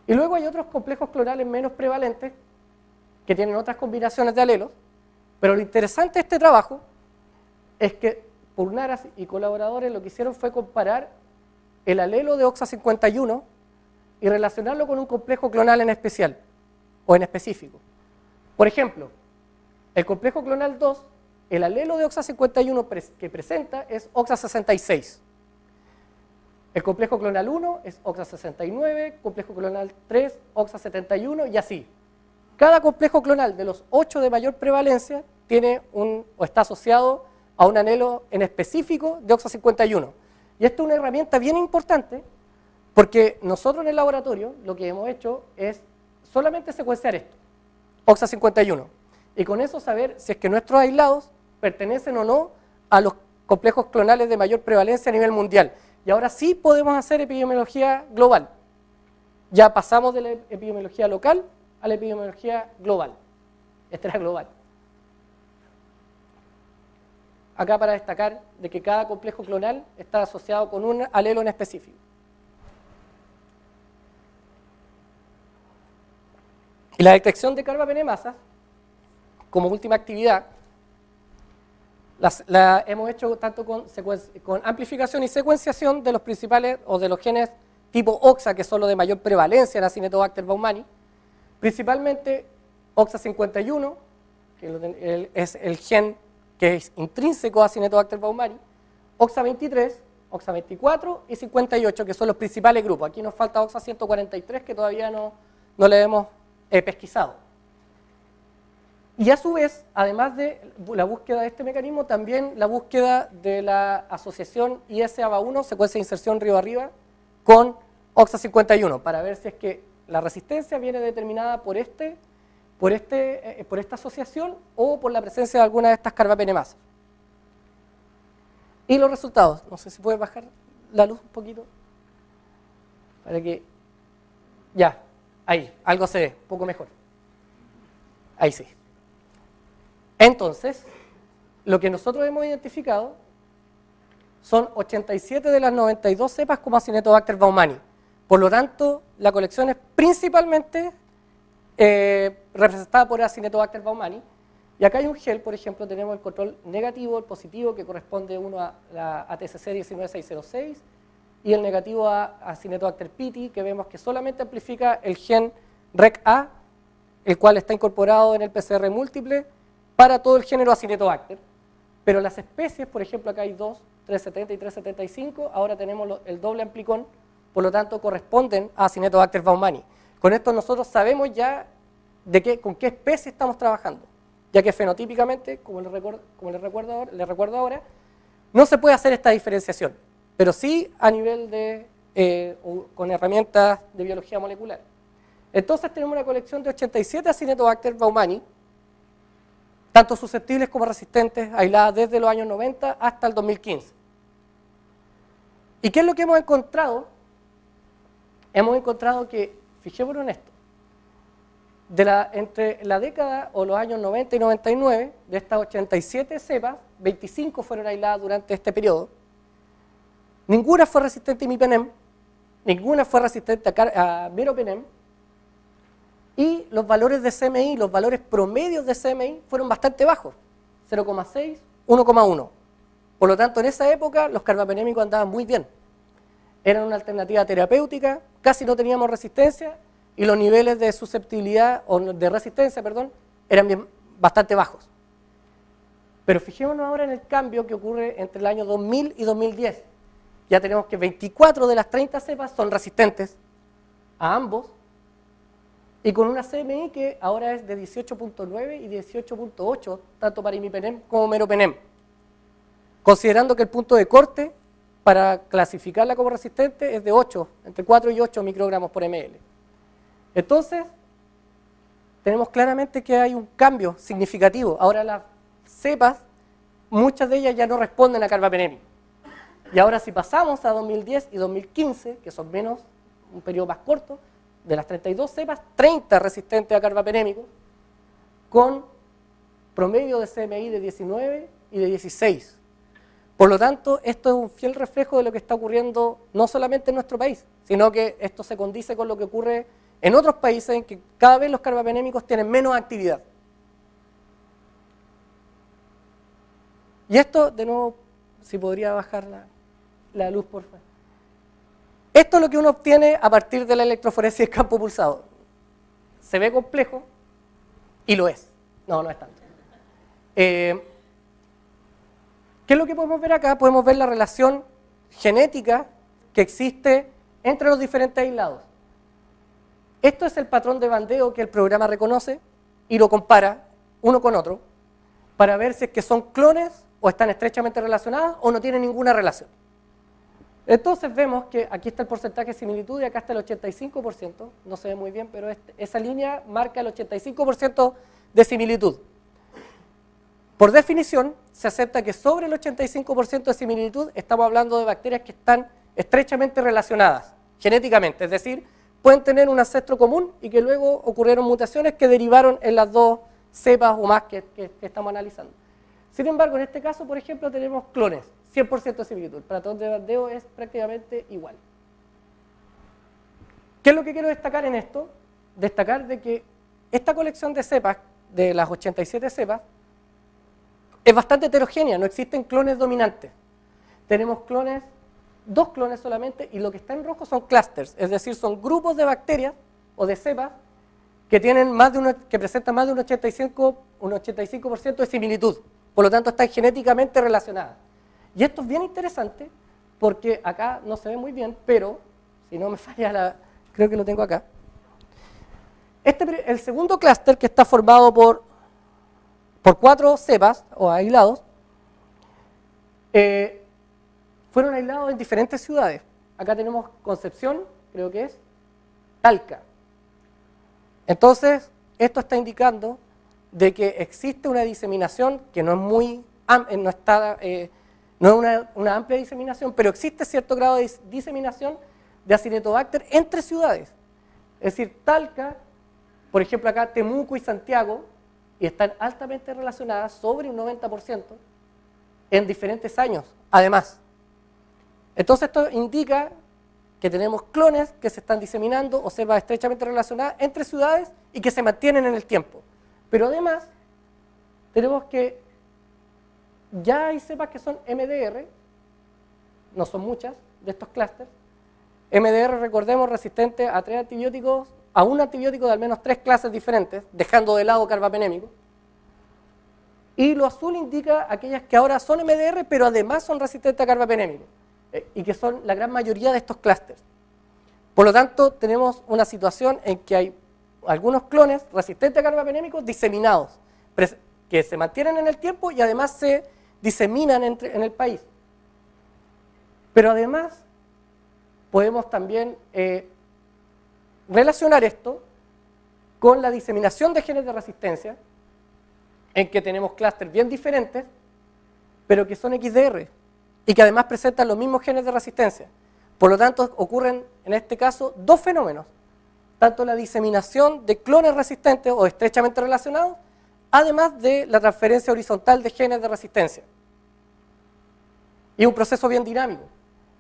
Y luego hay otros complejos clonales menos prevalentes que tienen otras combinaciones de alelos, pero lo interesante de este trabajo es que Purnaras y colaboradores lo que hicieron fue comparar el alelo de OXA51 y relacionarlo con un complejo clonal en especial o en específico. Por ejemplo, el complejo clonal 2, el alelo de OXA51 que presenta es OXA66. El complejo clonal 1 es OXA69, complejo clonal 3, OXA71 y así. Cada complejo clonal de los 8 de mayor prevalencia tiene o está asociado a un alelo en específico de OXA51. Y esto es una herramienta bien importante porque nosotros en el laboratorio lo que hemos hecho es solamente secuenciar esto, OXA51, y con eso saber si es que nuestros aislados pertenecen o no a los complejos clonales de mayor prevalencia a nivel mundial. Y ahora sí podemos hacer epidemiología global. Ya pasamos de la epidemiología local a la epidemiología global. Esta era global. Acá para destacar de que cada complejo clonal está asociado con un alelo en específico. Y la detección de carbapenemasas, como última actividad, la hemos hecho tanto con amplificación y secuenciación de los principales o de los genes tipo OXA, que son los de mayor prevalencia en Acinetobacter baumannii, principalmente OXA51, que es el gen que es intrínseco a Acinetobacter baumannii, OXA23, OXA24 y 58, que son los principales grupos. Aquí nos falta OXA143, que todavía no le hemos pesquisado. Y a su vez, además de la búsqueda de este mecanismo, también la búsqueda de la asociación IS-ABA1, secuencia de inserción río arriba, con OXA51, para ver si es que la resistencia viene determinada por esta asociación o por la presencia de alguna de estas carbapenemasas. Y los resultados, no sé si puede bajar la luz un poquito, para que, ya, ahí, algo se ve, un poco mejor. Ahí sí. Entonces, lo que nosotros hemos identificado son 87 de las 92 cepas como Acinetobacter baumannii. Por lo tanto, la colección es principalmente representada por Acinetobacter baumannii. Y acá hay un gel, por ejemplo, tenemos el control negativo, el positivo, que corresponde uno a la ATCC 19606, y el negativo a Acinetobacter piti, que vemos que solamente amplifica el gen REC-A, el cual está incorporado en el PCR múltiple para todo el género Acinetobacter. Pero las especies, por ejemplo, acá hay dos, 370 y 375, ahora tenemos el doble amplicón, por lo tanto corresponden a Acinetobacter baumannii. Con esto nosotros sabemos ya con qué especie estamos trabajando, ya que fenotípicamente, como les recuerdo ahora, no se puede hacer esta diferenciación, pero sí a nivel con herramientas de biología molecular. Entonces tenemos una colección de 87 Acinetobacter baumannii, tanto susceptibles como resistentes, aisladas desde los años 90 hasta el 2015. ¿Y qué es lo que hemos encontrado? Hemos encontrado que, fijémonos en esto, entre la década o los años 90 y 99, de estas 87 cepas, 25 fueron aisladas durante este periodo. Ninguna fue resistente a imipenem, ninguna fue resistente a meropenem, y los valores de CMI, los valores promedios de CMI fueron bastante bajos, 0,6, 1,1. Por lo tanto, en esa época los carbapenémicos andaban muy bien. Eran una alternativa terapéutica, casi no teníamos resistencia y los niveles de susceptibilidad, o de resistencia, perdón, eran bastante bajos. Pero fijémonos ahora en el cambio que ocurre entre el año 2000 y 2010. Ya tenemos que 24 de las 30 cepas son resistentes a ambos, y con una CMI que ahora es de 18.9 y 18.8, tanto para imipenem como meropenem. Considerando que el punto de corte para clasificarla como resistente es de 8, entre 4 y 8 microgramos por ml. Entonces, tenemos claramente que hay un cambio significativo. Ahora las cepas, muchas de ellas ya no responden a carbapenémico. Y ahora si pasamos a 2010 y 2015, que son un periodo más corto, de las 32 cepas, 30 resistentes a carbapenémicos, con promedio de CMI de 19 y de 16. Por lo tanto, esto es un fiel reflejo de lo que está ocurriendo no solamente en nuestro país, sino que esto se condice con lo que ocurre en otros países en que cada vez los carbapenémicos tienen menos actividad. Y esto, de nuevo, si podría bajar la luz, por favor. Esto es lo que uno obtiene a partir de la electroforesis de campo pulsado. Se ve complejo y lo es. No, no es tanto. ¿Qué es lo que podemos ver acá? Podemos ver la relación genética que existe entre los diferentes aislados. Esto es el patrón de bandeo que el programa reconoce y lo compara uno con otro para ver si es que son clones o están estrechamente relacionados o no tienen ninguna relación. Entonces vemos que aquí está el porcentaje de similitud y acá está el 85%, no se ve muy bien, pero esa línea marca el 85% de similitud. Por definición, se acepta que sobre el 85% de similitud estamos hablando de bacterias que están estrechamente relacionadas genéticamente, es decir, pueden tener un ancestro común y que luego ocurrieron mutaciones que derivaron en las dos cepas o más que estamos analizando. Sin embargo, en este caso, por ejemplo, tenemos clones, 100% de similitud. El patrón de bandeo es prácticamente igual. ¿Qué es lo que quiero destacar en esto? Destacar de que esta colección de cepas, de las 87 cepas, es bastante heterogénea, no existen clones dominantes. Tenemos clones, 2 clones solamente, y lo que está en rojo son clusters, es decir, son grupos de bacterias o de cepas que presentan más de un 85% de similitud. Por lo tanto, están genéticamente relacionadas. Y esto es bien interesante porque acá no se ve muy bien, pero si no me falla, creo que lo tengo acá. El segundo clúster, que está formado por 4 cepas o aislados, fueron aislados en diferentes ciudades. Acá tenemos Concepción, creo que es, Talca. Entonces, esto está indicando de que existe una diseminación que no es una amplia diseminación, pero existe cierto grado de diseminación de Acinetobacter entre ciudades. Es decir, Talca, por ejemplo acá Temuco y Santiago, y están altamente relacionadas, sobre un 90%, en diferentes años, además. Entonces esto indica que tenemos clones que se están diseminando o cepas estrechamente relacionadas entre ciudades y que se mantienen en el tiempo. Pero además, tenemos que ya hay cepas que son MDR, no son muchas de estos clústeres. MDR, recordemos, resistente a 3 antibióticos, a un antibiótico de al menos 3 clases diferentes, dejando de lado carbapenémico. Y lo azul indica aquellas que ahora son MDR, pero además son resistentes a carbapenémico, y que son la gran mayoría de estos clústeres. Por lo tanto, tenemos una situación en que hay algunos clones resistentes a carbapenémicos diseminados, que se mantienen en el tiempo y además se diseminan en el país. Pero además, podemos también relacionar esto con la diseminación de genes de resistencia, en que tenemos clústeres bien diferentes, pero que son XDR, y que además presentan los mismos genes de resistencia. Por lo tanto, ocurren en este caso 2 fenómenos, tanto la diseminación de clones resistentes o estrechamente relacionados, además de la transferencia horizontal de genes de resistencia. Y un proceso bien dinámico.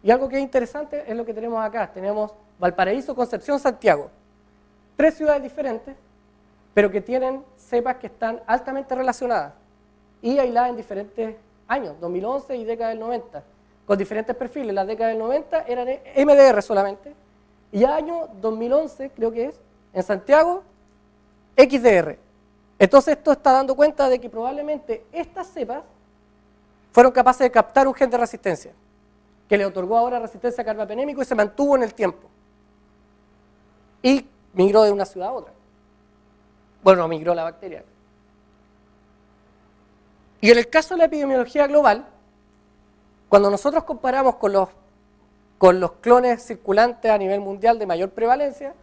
Y algo que es interesante es lo que tenemos acá. Tenemos Valparaíso, Concepción, Santiago. 3 ciudades diferentes, pero que tienen cepas que están altamente relacionadas y aisladas en diferentes años, 2011 y década del 90, con diferentes perfiles. La década del 90 eran MDR solamente, y año 2011, creo que es, en Santiago, XDR. Entonces esto está dando cuenta de que probablemente estas cepas fueron capaces de captar un gen de resistencia, que le otorgó ahora resistencia a carbapenémico y se mantuvo en el tiempo. Y migró de una ciudad a otra. Bueno, migró la bacteria. Y en el caso de la epidemiología global, cuando nosotros comparamos con los clones circulantes a nivel mundial de mayor prevalencia,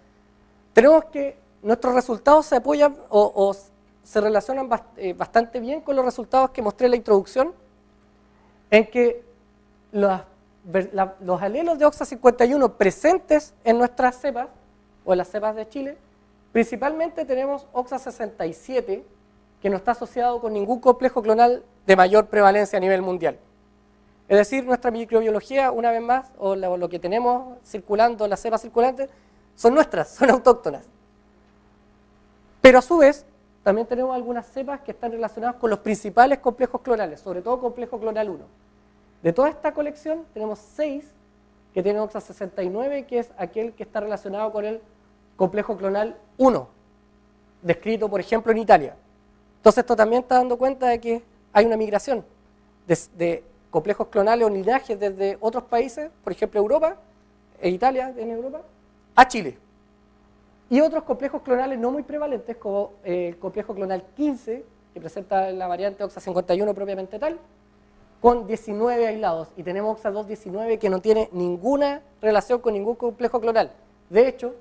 tenemos que nuestros resultados se apoyan o se relacionan bastante bien con los resultados que mostré en la introducción, en que los alelos de OXA51 presentes en nuestras cepas o en las cepas de Chile, principalmente tenemos OXA67, que no está asociado con ningún complejo clonal de mayor prevalencia a nivel mundial. Es decir, nuestra microbiología, una vez más, o lo que tenemos circulando, las cepas circulantes, son nuestras, son autóctonas. Pero a su vez, también tenemos algunas cepas que están relacionadas con los principales complejos clonales, sobre todo complejo clonal 1. De toda esta colección, tenemos 6 que tienen OXA69, que es aquel que está relacionado con el complejo clonal 1, descrito, por ejemplo, en Italia. Entonces, esto también está dando cuenta de que hay una migración de complejos clonales o linajes desde otros países, por ejemplo, Europa, Italia en Europa, a Chile. Y otros complejos clonales no muy prevalentes, como el complejo clonal 15, que presenta la variante OXA51 propiamente tal, con 19 aislados. Y tenemos OXA219 que no tiene ninguna relación con ningún complejo clonal. De hecho,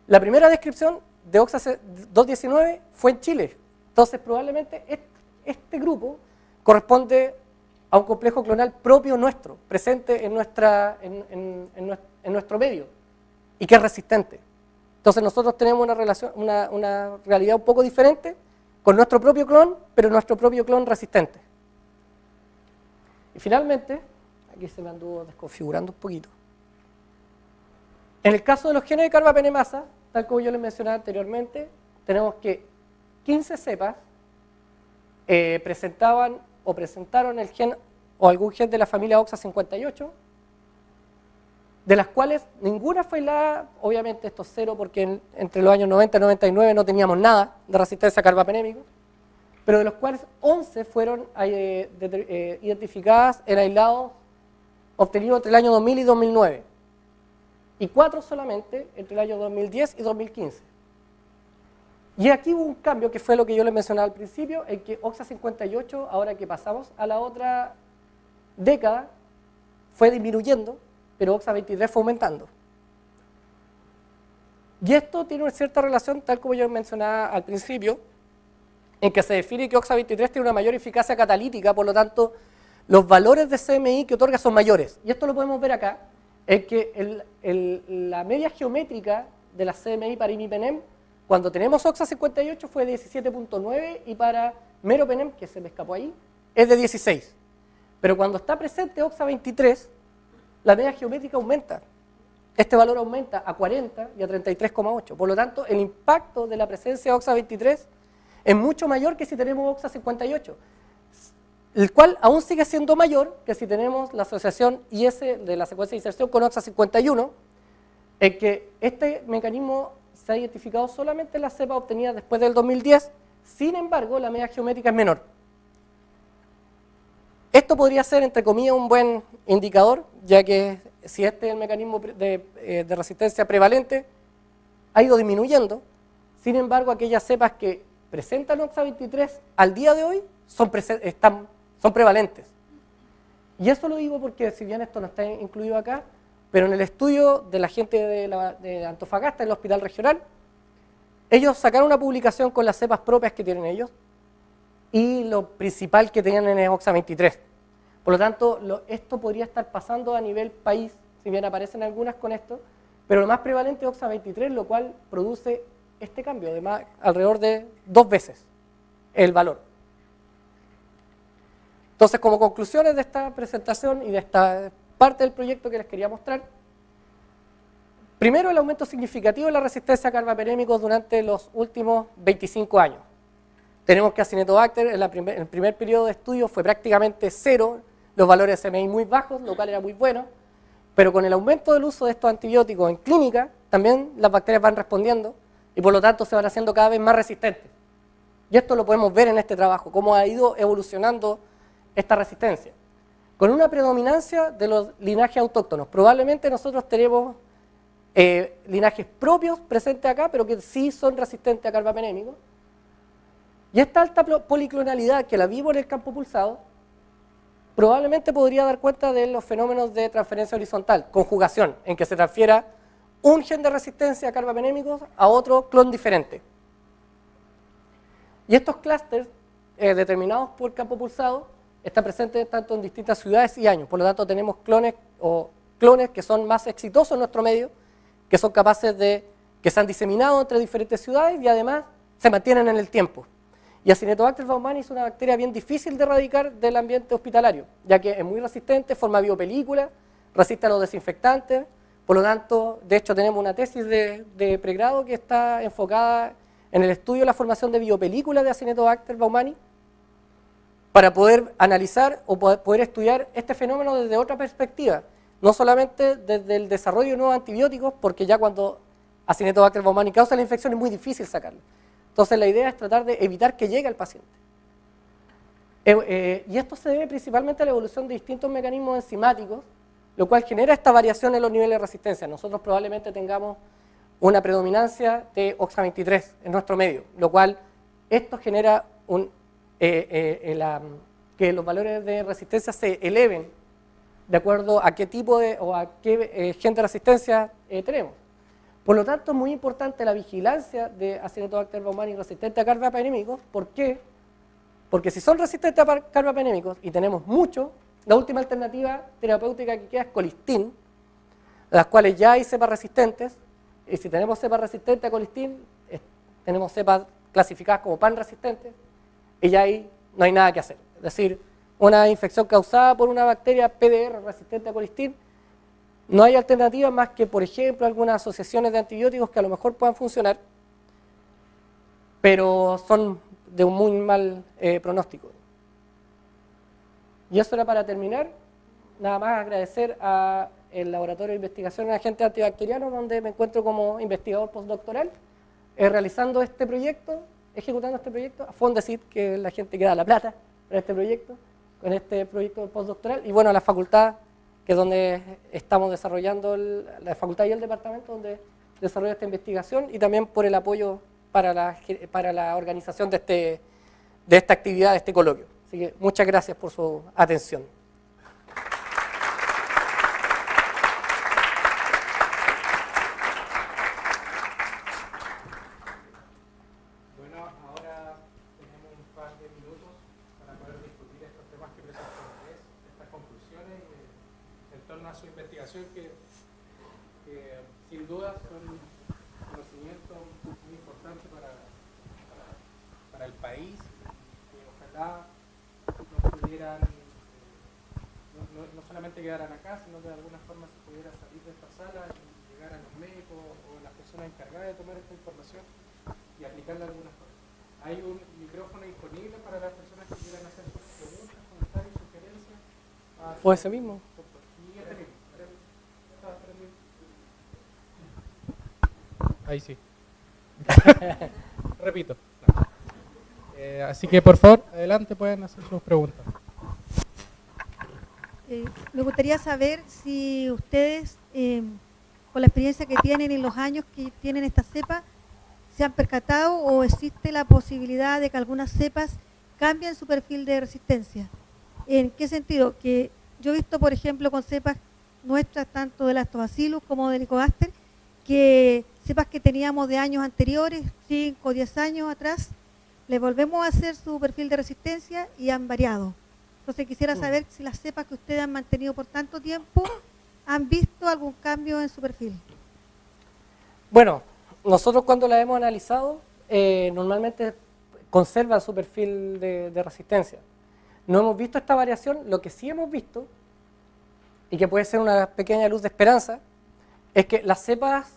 la primera descripción de OXA219 fue en Chile. Entonces, probablemente este grupo corresponde a un complejo clonal propio nuestro, presente en nuestro medio, y que es resistente. Entonces nosotros tenemos una realidad un poco diferente con nuestro propio clon, pero nuestro propio clon resistente. Y finalmente, aquí se me anduvo desconfigurando un poquito. En el caso de los genes de carbapenemasa, tal como yo les mencionaba anteriormente, tenemos que 15 cepas presentaron el gen o algún gen de la familia OXA58, de las cuales ninguna fue aislada, obviamente esto es cero porque entre los años 90 y 99 no teníamos nada de resistencia a carbapenémico, pero de los cuales 11 fueron identificadas en aislados obtenidos entre el año 2000 y 2009, y 4 solamente entre el año 2010 y 2015. Y aquí hubo un cambio que fue lo que yo les mencionaba al principio, en que OXA58, ahora que pasamos a la otra década, fue disminuyendo, pero OXA23 fue aumentando. Y esto tiene una cierta relación, tal como yo mencionaba al principio, en que se define que OXA23 tiene una mayor eficacia catalítica, por lo tanto, los valores de CMI que otorga son mayores. Y esto lo podemos ver acá, en que la media geométrica de la CMI para imipenem, cuando tenemos OXA58 fue de 17.9 y para meropenem, que se me escapó ahí, es de 16. Pero cuando está presente OXA23, la media geométrica aumenta. Este valor aumenta a 40 y a 33,8. Por lo tanto, el impacto de la presencia de OXA23 es mucho mayor que si tenemos OXA58, el cual aún sigue siendo mayor que si tenemos la asociación IS de la secuencia de inserción con OXA51, en que este mecanismo se ha identificado solamente en las cepas obtenidas después del 2010, sin embargo, la media geométrica es menor. Esto podría ser, entre comillas, un buen indicador, ya que si este es el mecanismo de resistencia prevalente, ha ido disminuyendo. Sin embargo, aquellas cepas que presentan OXA23 al día de hoy son prevalentes. Y eso lo digo porque, si bien esto no está incluido acá, pero en el estudio de la gente de Antofagasta, en el hospital regional, ellos sacaron una publicación con las cepas propias que tienen ellos, y lo principal que tenían es OXA23. Por lo tanto, esto podría estar pasando a nivel país, si bien aparecen algunas con esto, pero lo más prevalente es OXA23, lo cual produce este cambio, además alrededor de 2 veces el valor. Entonces, como conclusiones de esta presentación y de esta parte del proyecto que les quería mostrar, primero, el aumento significativo de la resistencia a carbapenémicos durante los últimos 25 años. Tenemos que Acinetobacter en el primer periodo de estudio fue prácticamente cero, los valores de CMI muy bajos, lo cual era muy bueno, pero con el aumento del uso de estos antibióticos en clínica, también las bacterias van respondiendo y por lo tanto se van haciendo cada vez más resistentes. Y esto lo podemos ver en este trabajo, cómo ha ido evolucionando esta resistencia. Con una predominancia de los linajes autóctonos. Probablemente nosotros tenemos linajes propios presentes acá, pero que sí son resistentes a carbapenémicos. Y esta alta policlonalidad que la vimos en el campo pulsado, probablemente podría dar cuenta de los fenómenos de transferencia horizontal, conjugación, en que se transfiera un gen de resistencia a carbapenémicos a otro clon diferente. Y estos clústeres determinados por campo pulsado están presentes tanto en distintas ciudades y años. Por lo tanto, tenemos clones que son más exitosos en nuestro medio, que son capaces de que se han diseminado entre diferentes ciudades y además se mantienen en el tiempo. Y Acinetobacter baumannii es una bacteria bien difícil de erradicar del ambiente hospitalario, ya que es muy resistente, forma biopelícula, resiste a los desinfectantes. Por lo tanto, de hecho tenemos una tesis de pregrado que está enfocada en el estudio de la formación de biopelículas de Acinetobacter baumannii para poder analizar o poder estudiar este fenómeno desde otra perspectiva, no solamente desde el desarrollo de nuevos antibióticos, porque ya cuando Acinetobacter baumannii causa la infección es muy difícil sacarlo. Entonces la idea es tratar de evitar que llegue al paciente. Y esto se debe principalmente a la evolución de distintos mecanismos enzimáticos, lo cual genera esta variación en los niveles de resistencia. Nosotros probablemente tengamos una predominancia de OXA23 en nuestro medio, lo cual esto genera que los valores de resistencia se eleven de acuerdo a qué tipo o a qué gen de resistencia tenemos. Por lo tanto, es muy importante la vigilancia de Acinetobacter baumannii resistente a carbapenémicos. ¿Por qué? Porque si son resistentes a carbapenémicos y tenemos mucho, la última alternativa terapéutica que queda es colistin, de las cuales ya hay cepas resistentes, y si tenemos cepas resistentes a colistin, tenemos cepas clasificadas como pan resistentes, y ya ahí no hay nada que hacer. Es decir, una infección causada por una bacteria PDR resistente a colistin, no hay alternativa más que, por ejemplo, algunas asociaciones de antibióticos que a lo mejor puedan funcionar, pero son de un muy mal pronóstico. Y eso era para terminar. Nada más agradecer al Laboratorio de Investigación en Agentes Antibacterianos, donde me encuentro como investigador postdoctoral, realizando este proyecto, ejecutando este proyecto, a Fondesit, que es la gente que da la plata para este proyecto, con este proyecto postdoctoral, y bueno, a la facultad, que es donde estamos desarrollando, la facultad y el departamento donde desarrolla esta investigación, y también por el apoyo para la organización de esta actividad, de este coloquio. Así que muchas gracias por su atención. Bueno, ahora tenemos un par de minutos para poder discutir estos temas que presentó Andrés, estas conclusiones en torno a su investigación que sin duda son conocimientos muy importantes para el país, que ojalá nos pudieran, no solamente quedaran acá, sino que de alguna forma se pudiera salir de esta sala y llegar a los médicos o a las personas encargadas de tomar esta información y aplicarla de alguna forma. Hay un micrófono disponible para las personas que quieran hacer sus preguntas, comentarios, sugerencias. ¿O ese mismo? Y este mismo. Está prendido. Ahí sí. Repito. Así que por favor, adelante, pueden hacer sus preguntas. Me gustaría saber si ustedes, con la experiencia que tienen y los años que tienen esta cepa, se han percatado o existe la posibilidad de que algunas cepas cambien su perfil de resistencia. ¿En qué sentido? Que yo he visto, por ejemplo, con cepas nuestras, tanto de Lactobacillus como de Helicobacter, que cepas que teníamos de años anteriores, 5 o 10 años atrás, le volvemos a hacer su perfil de resistencia y han variado. Entonces quisiera saber si las cepas que ustedes han mantenido por tanto tiempo han visto algún cambio en su perfil. Bueno, nosotros cuando la hemos analizado, normalmente conserva su perfil de resistencia. No hemos visto esta variación. Lo que sí hemos visto, y que puede ser una pequeña luz de esperanza, es que las cepas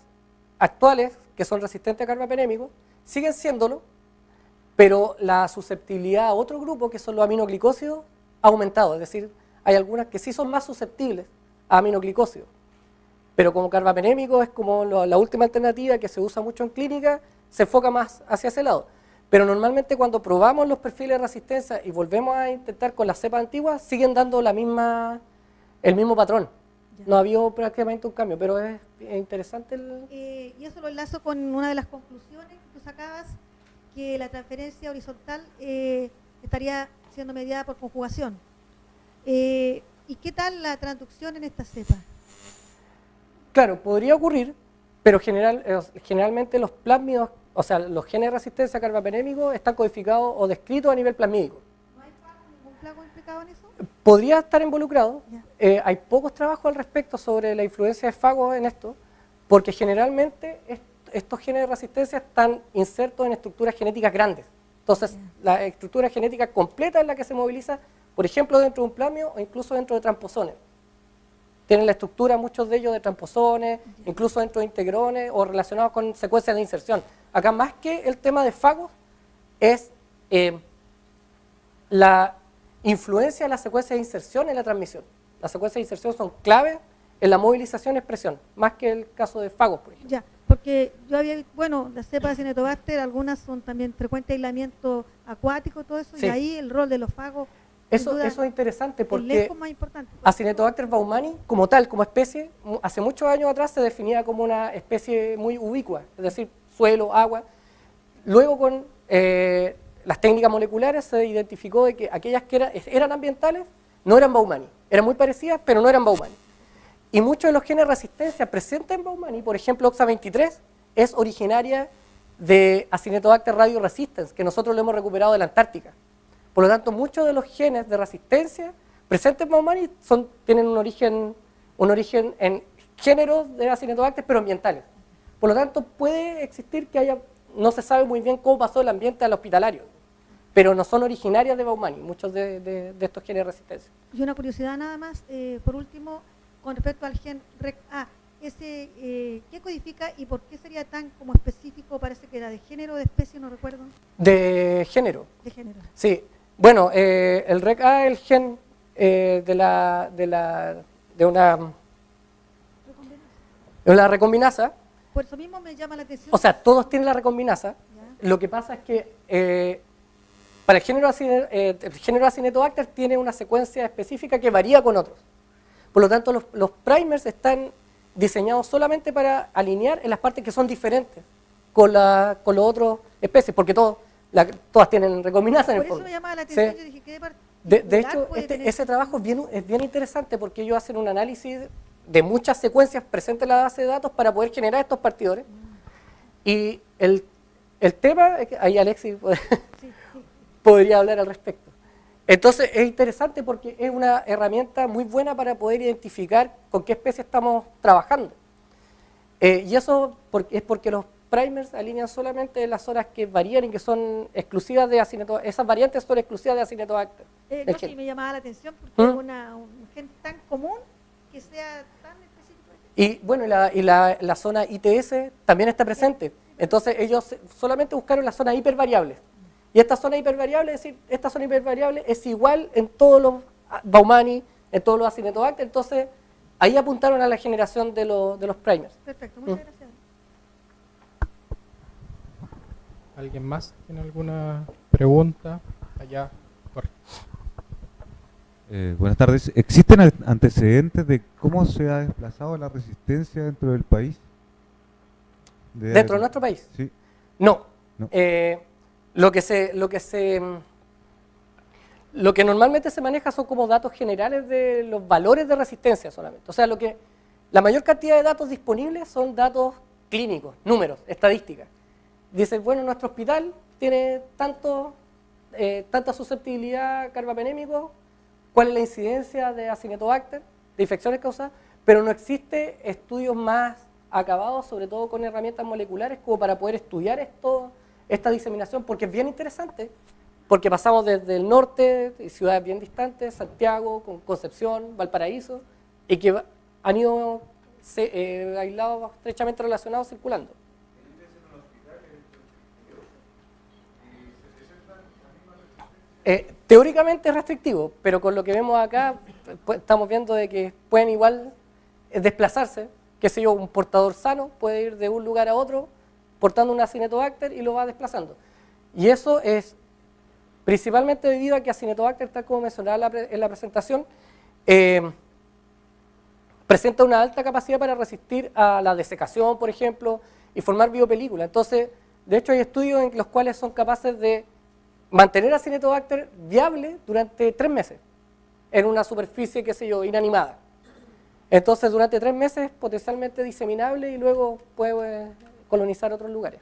actuales, que son resistentes a carbapenémicos, siguen siéndolo, pero la susceptibilidad a otro grupo, que son los aminoglicósidos, ha aumentado. Es decir, hay algunas que sí son más susceptibles a aminoglicósidos. Pero como carbapenémico es como la última alternativa que se usa mucho en clínica, se enfoca más hacia ese lado. Pero normalmente cuando probamos los perfiles de resistencia y volvemos a intentar con las cepas antiguas, siguen dando el mismo patrón. No ha habido prácticamente un cambio, pero es interesante y eso lo enlazo con una de las conclusiones que tú sacabas, que la transferencia horizontal estaría siendo mediada por conjugación. ¿Y qué tal la transducción en esta cepa? Claro, podría ocurrir, pero generalmente los plásmidos, o sea, los genes de resistencia a carbapenémicos están codificados o descritos a nivel plasmídico. ¿No hay ningún flaco implicado en eso? Podría estar involucrado. Hay pocos trabajos al respecto sobre la influencia de fagos en esto, porque generalmente estos genes de resistencia están insertos en estructuras genéticas grandes. Entonces, la estructura genética completa es la que se moviliza, por ejemplo, dentro de un plasmio o incluso dentro de tramposones. Tienen la estructura, muchos de ellos, de tramposones, incluso dentro de integrones o relacionados con secuencias de inserción. Acá, más que el tema de fagos, es la influencia de las secuencias de inserción en la transmisión. Las secuencias de inserción son claves en la movilización y expresión, más que el caso de fagos, por ejemplo. Ya, porque yo había, bueno, las cepas de Acinetobacter, algunas son también frecuente aislamiento acuático, todo eso, Sí. y ahí el rol de los fagos, Eso es interesante es porque lejos más importante. Acinetobacter baumani, como tal, como especie, hace muchos años atrás se definía como una especie muy ubicua, es decir, suelo, agua. Luego con las técnicas moleculares se identificó de que aquellas que eran ambientales no eran baumani, eran muy parecidas, pero no eran baumani. Y muchos de los genes de resistencia presentes en baumani, por ejemplo, OXA23, es originaria de Acinetobacter radio resistens, que nosotros lo hemos recuperado de la Antártica. Por lo tanto, muchos de los genes de resistencia presentes en baumani tienen un origen en géneros de Acinetobacter, pero ambientales. Por lo tanto, puede existir que haya, no se sabe muy bien cómo pasó el ambiente al hospitalario, pero no son originarias de baumani, muchos de estos genes de resistencia. Y una curiosidad nada más, por último, con respecto al gen REC-A, ¿qué codifica y por qué sería tan como específico? Parece que era de género o de especie, no recuerdo. De género. De género. Sí. Bueno, el REC-A es el gen de una recombinasa. Por eso mismo me llama la atención. O sea, todos tienen la recombinasa. Ya. Lo que pasa es que para el género Acinetobacter tiene una secuencia específica que varía con otros. Por lo tanto, los primers están diseñados solamente para alinear en las partes que son diferentes con las otras especies, porque todas tienen recombinasa en el Por eso fondo. me llamaba la atención, Sí. yo dije, ¿qué De hecho, ese trabajo es bien interesante porque ellos hacen un análisis de muchas secuencias presentes en la base de datos para poder generar estos partidores. Y el tema, es que ahí Alexis podría hablar al respecto. Entonces es interesante porque es una herramienta muy buena para poder identificar con qué especie estamos trabajando. Y eso es porque los primers alinean solamente las zonas que varían y que son exclusivas de Acinetobacter. Esas variantes son exclusivas de Acinetobacter. No, sí, me llamaba la atención porque es un gen tan común que sea tan específico. Y bueno, la zona ITS también está presente. Entonces ellos solamente buscaron las zonas hipervariables. Y esta zona hipervariable, es decir, esta zona hipervariable es igual en todos los baumani, en todos los Acinetobacter. Entonces ahí apuntaron a la generación de los primers. Perfecto, muchas gracias. ¿Alguien más tiene alguna pregunta? Allá, Jorge. Buenas tardes. ¿Existen antecedentes de cómo se ha desplazado la resistencia dentro del país? ¿Dentro de nuestro país? Sí. No. No. Lo que normalmente se maneja son como datos generales de los valores de resistencia solamente. O sea, la mayor cantidad de datos disponibles son datos clínicos, números, estadísticas. Dice, bueno, nuestro hospital tiene tanta susceptibilidad a carbapenémico, cuál es la incidencia de Acinetobacter, de infecciones causadas, pero no existe estudios más acabados, sobre todo con herramientas moleculares, como para poder estudiar esta diseminación, porque es bien interesante, porque pasamos desde el norte, ciudades bien distantes, Santiago, Concepción, Valparaíso, y que han ido aislados, estrechamente relacionados, circulando. Teóricamente es restrictivo, pero con lo que vemos acá, pues, estamos viendo de que pueden igual desplazarse, qué sé yo, un portador sano puede ir de un lugar a otro portando un Acinetobacter y lo va desplazando. Y eso es principalmente debido a que Acinetobacter, tal como mencionaba en la presentación, presenta una alta capacidad para resistir a la desecación, por ejemplo, y formar biopelícula. Entonces, de hecho, hay estudios en los cuales son capaces de mantener Acinetobacter viable durante 3 meses en una superficie, qué sé yo, inanimada. Entonces, durante 3 meses potencialmente diseminable y luego puede colonizar otros lugares.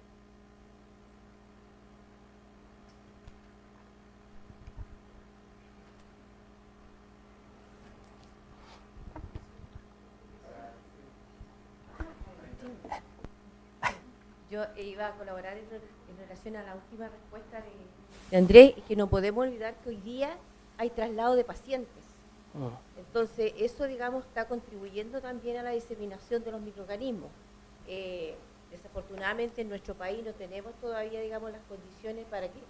Yo iba a colaborar en relación a la última respuesta de Andrés, que no podemos olvidar que hoy día hay traslado de pacientes. Entonces, eso, digamos, está contribuyendo también a la diseminación de los microorganismos. Desafortunadamente, en nuestro país no tenemos todavía, digamos, las condiciones para que,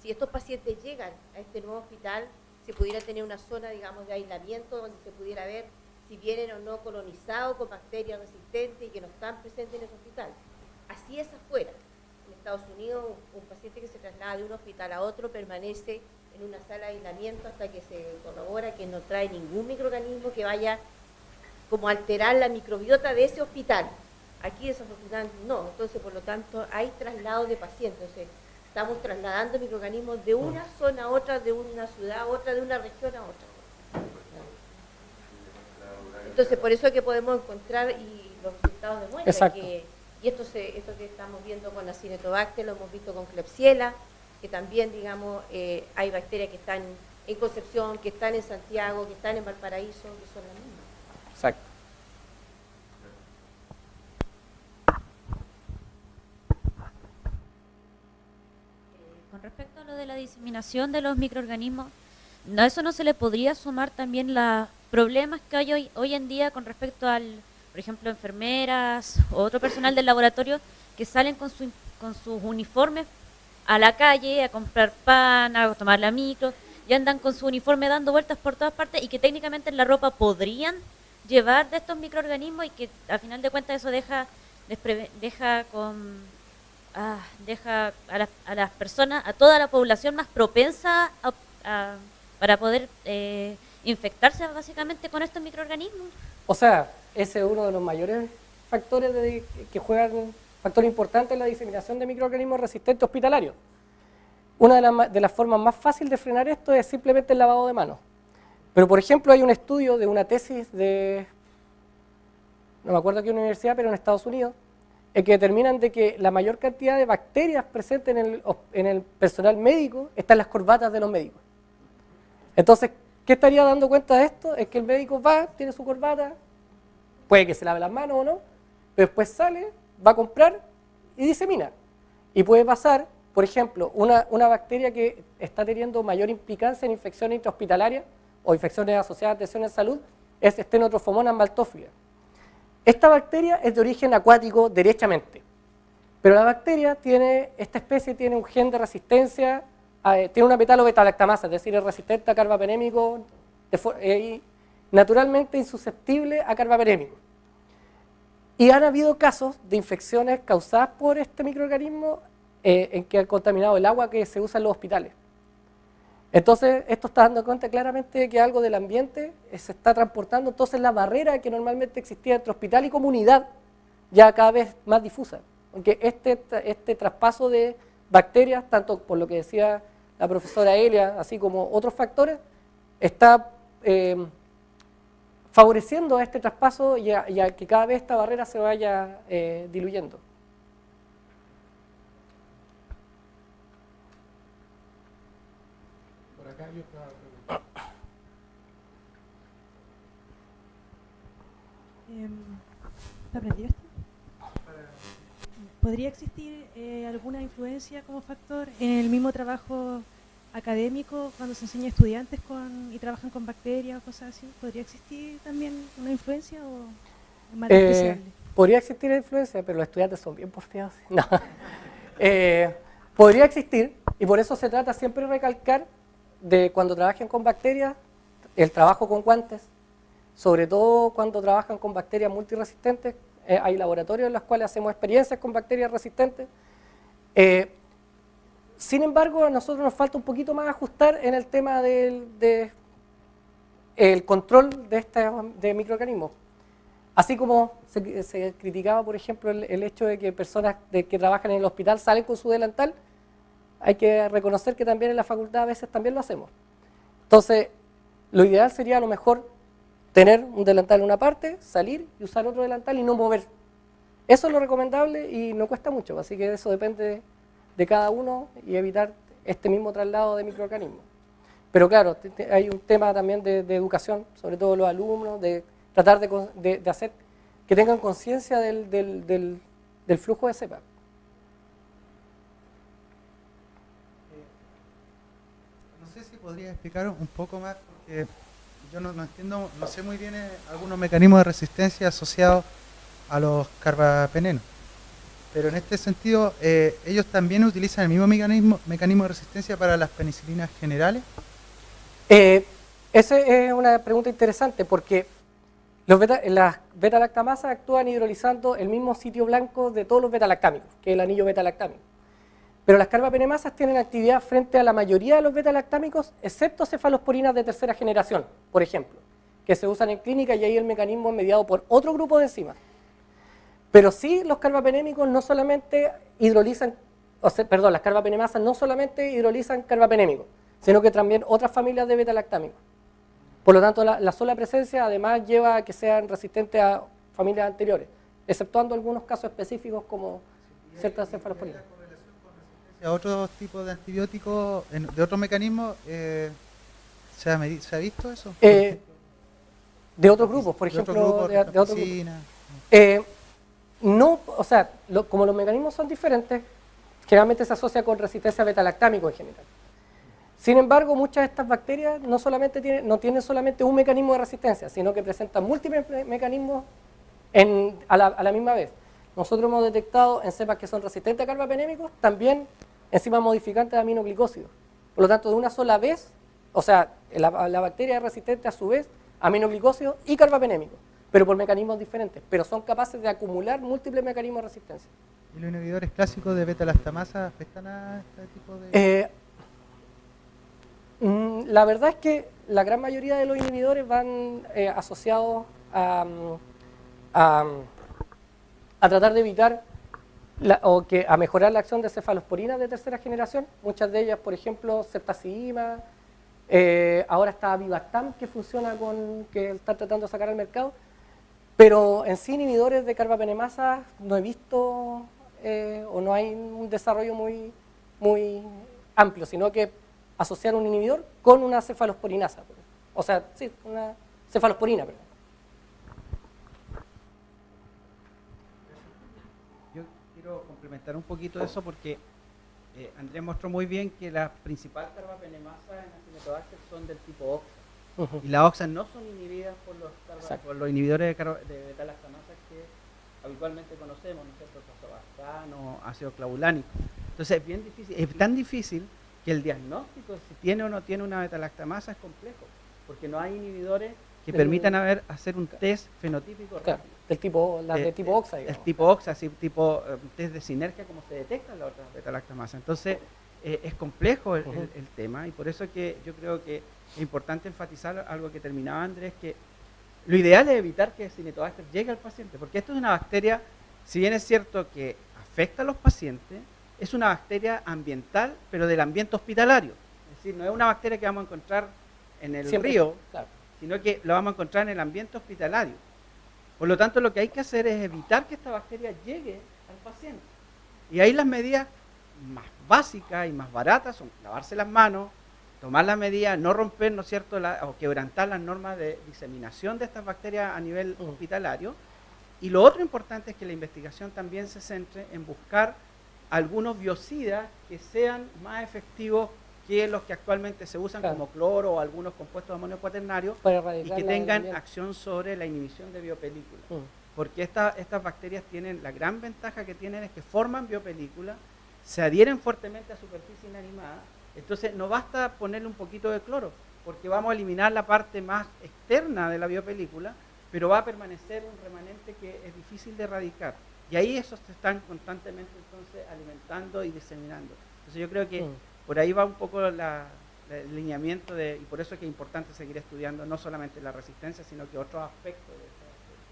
si estos pacientes llegan a este nuevo hospital, se pudiera tener una zona, digamos, de aislamiento donde se pudiera ver si vienen o no colonizados con bacterias resistentes y que no están presentes en ese hospital. Así es afuera. En Estados Unidos, un paciente que se traslada de un hospital a otro permanece en una sala de aislamiento hasta que se corrobora que no trae ningún microorganismo que vaya como a alterar la microbiota de ese hospital. Aquí desafortunadamente no, entonces por lo tanto hay traslado de pacientes, entonces estamos trasladando microorganismos de una zona a otra, de una ciudad a otra, de una región a otra. Entonces por eso es que podemos encontrar y los resultados demuestran que, y esto que estamos viendo con Acinetobacter, lo hemos visto con Klebsiella, que también, digamos, hay bacterias que están en Concepción, que están en Santiago, que están en Valparaíso, que son las mismas. Exacto. Con respecto a lo de la diseminación de los microorganismos, ¿a eso no se le podría sumar también los problemas que hay hoy en día con respecto al, por ejemplo, enfermeras o otro personal del laboratorio que salen con sus uniformes a la calle a comprar pan, a tomar la micro, y andan con su uniforme dando vueltas por todas partes y que técnicamente en la ropa podrían llevar de estos microorganismos y que al final de cuentas eso deja a las personas, a toda la población más propensa para poder infectarse básicamente con estos microorganismos? O sea, ese es uno de los mayores factores que juegan factor importante en la diseminación de microorganismos resistentes hospitalarios. Una de las formas más fáciles de frenar esto es simplemente el lavado de manos. Pero, por ejemplo, hay un estudio de una tesis de, no me acuerdo qué universidad, pero en Estados Unidos, en que determinan de que la mayor cantidad de bacterias presentes en el personal médico está en las corbatas de los médicos. Entonces, ¿qué estaría dando cuenta de esto? Es que el médico va, tiene su corbata, puede que se lave las manos o no, pero después sale, va a comprar y disemina. Y puede pasar, por ejemplo, una bacteria que está teniendo mayor implicancia en infecciones intrahospitalarias o infecciones asociadas a lesiones de salud es Stenotrophomonas maltophilia. Esta bacteria es de origen acuático derechamente, pero la bacteria esta especie tiene un gen de resistencia, tiene una metalobeta-lactamasa, es decir, es resistente a carbapenémico y naturalmente insusceptible a carbapenémico. Y han habido casos de infecciones causadas por este microorganismo en que han contaminado el agua que se usa en los hospitales. Entonces, esto está dando cuenta claramente de que algo del ambiente se está transportando, entonces la barrera que normalmente existía entre hospital y comunidad ya cada vez más difusa. Porque este traspaso de bacterias, tanto por lo que decía la profesora Elia, así como otros factores, está favoreciendo a este traspaso y a que cada vez esta barrera se vaya diluyendo. Por acá hay otra pregunta. ¿Para aprender esto? ¿Podría existir alguna influencia como factor en el mismo trabajo académico cuando se enseña a estudiantes y trabajan con bacterias o cosas así? ¿Podría existir también una influencia o es más despreciable? Podría existir influencia, pero los estudiantes son bien porfiados. No. Podría existir, y por eso se trata siempre de recalcar de cuando trabajen con bacterias, el trabajo con guantes, sobre todo cuando trabajan con bacterias multiresistentes. Hay laboratorios en los cuales hacemos experiencias con bacterias resistentes. Sin embargo, a nosotros nos falta un poquito más ajustar en el tema del control de microorganismos. Así como se criticaba, por ejemplo, el hecho de que personas que trabajan en el hospital salen con su delantal, hay que reconocer que también en la facultad a veces también lo hacemos. Entonces, lo ideal sería a lo mejor tener un delantal en una parte, salir y usar otro delantal y no mover. Eso es lo recomendable y no cuesta mucho, así que eso depende de cada uno y evitar este mismo traslado de microorganismos. Pero claro, hay un tema también de educación, sobre todo los alumnos, de tratar de hacer que tengan conciencia del flujo de cepa. sé si podría explicar un poco más, porque yo no entiendo, no sé muy bien algunos mecanismos de resistencia asociados a los carbapenenos. Pero en este sentido, ellos también utilizan el mismo mecanismo de resistencia para las penicilinas generales. Esa es una pregunta interesante porque las beta-lactamasas actúan hidrolizando el mismo sitio blanco de todos los beta-lactámicos, que es el anillo beta-lactámico. Pero las carbapenemasas tienen actividad frente a la mayoría de los beta-lactámicos, excepto cefalosporinas de tercera generación, por ejemplo, que se usan en clínica y ahí el mecanismo es mediado por otro grupo de enzimas. Pero sí, los carbapenémicos no solamente hidrolizan, las carbapenemasas no solamente hidrolizan carbapenémicos, sino que también otras familias de beta-lactámicos. Por lo tanto, la sola presencia además lleva a que sean resistentes a familias anteriores, exceptuando algunos casos específicos como ciertas cefalosporinas. ¿A otros tipos de antibióticos, de otros mecanismos, se ha visto eso? De otros grupos, por ejemplo, de otros grupos. No, o sea, como los mecanismos son diferentes, generalmente se asocia con resistencia a beta-lactámico en general. Sin embargo, muchas de estas bacterias no tienen solamente un mecanismo de resistencia, sino que presentan múltiples mecanismos a la misma vez. Nosotros hemos detectado en cepas que son resistentes a carbapenémicos también enzimas modificantes de aminoglicósidos. Por lo tanto, de una sola vez, o sea, la bacteria es resistente a su vez a aminoglicósidos y carbapenémicos, pero por mecanismos diferentes, pero son capaces de acumular múltiples mecanismos de resistencia. ¿Y los inhibidores clásicos de beta-lactamasa afectan a este tipo de...? La verdad es que la gran mayoría de los inhibidores van asociados a tratar de evitar a mejorar la acción de cefalosporinas de tercera generación. Muchas de ellas, por ejemplo, ceftazidima, ahora está Vivactam, que funciona que está tratando de sacar al mercado. Pero en sí, inhibidores de carbapenemasa no he visto o no hay un desarrollo muy amplio, sino que asociar un inhibidor con una cefalosporinasa. O sea, sí, una cefalosporina, perdón. Yo quiero complementar un poquito eso porque Andrés mostró muy bien que las principales carbapenemasas en Acinetobacter son del tipo OXA. Y las OXA no son inhibidas por los inhibidores de beta-lactamasas que habitualmente conocemos, ¿no es cierto? Tazobactam, ácido clavulánico. Entonces es bien difícil, es tan difícil que el diagnóstico si tiene o no tiene una beta-lactamasa es complejo, porque no hay inhibidores que permitan hacer un test fenotípico rápido. De tipo OXA, digamos. El tipo OXA, así, tipo test de sinergia, como se detectan las otras beta-lactamasas. Entonces, es complejo el tema, y por eso que yo creo que es importante enfatizar algo que terminaba Andrés, que lo ideal es evitar que Acinetobacter llegue al paciente, porque esto es una bacteria, si bien es cierto que afecta a los pacientes, es una bacteria ambiental, pero del ambiente hospitalario. Es decir, no es una bacteria que vamos a encontrar en el río, claro, sino que la vamos a encontrar en el ambiente hospitalario. Por lo tanto, lo que hay que hacer es evitar que esta bacteria llegue al paciente. Y ahí las medidas más básicas y más baratas son lavarse las manos, tomar las medidas, no romper, ¿no es cierto?, o quebrantar las normas de diseminación de estas bacterias a nivel hospitalario. Y lo otro importante es que la investigación también se centre en buscar algunos biocidas que sean más efectivos que los que actualmente se usan, como cloro o algunos compuestos de amonio cuaternario, y que tengan acción sobre la inhibición de biopelículas. Porque estas bacterias tienen, la gran ventaja que tienen es que forman biopelículas, se adhieren fuertemente a superficie inanimada, entonces no basta ponerle un poquito de cloro, porque vamos a eliminar la parte más externa de la biopelícula, pero va a permanecer un remanente que es difícil de erradicar. Y ahí esos se están constantemente entonces alimentando y diseminando. Entonces yo creo que por ahí va un poco el lineamiento y por eso es que es importante seguir estudiando no solamente la resistencia, sino que otros aspectos de esta bacteria.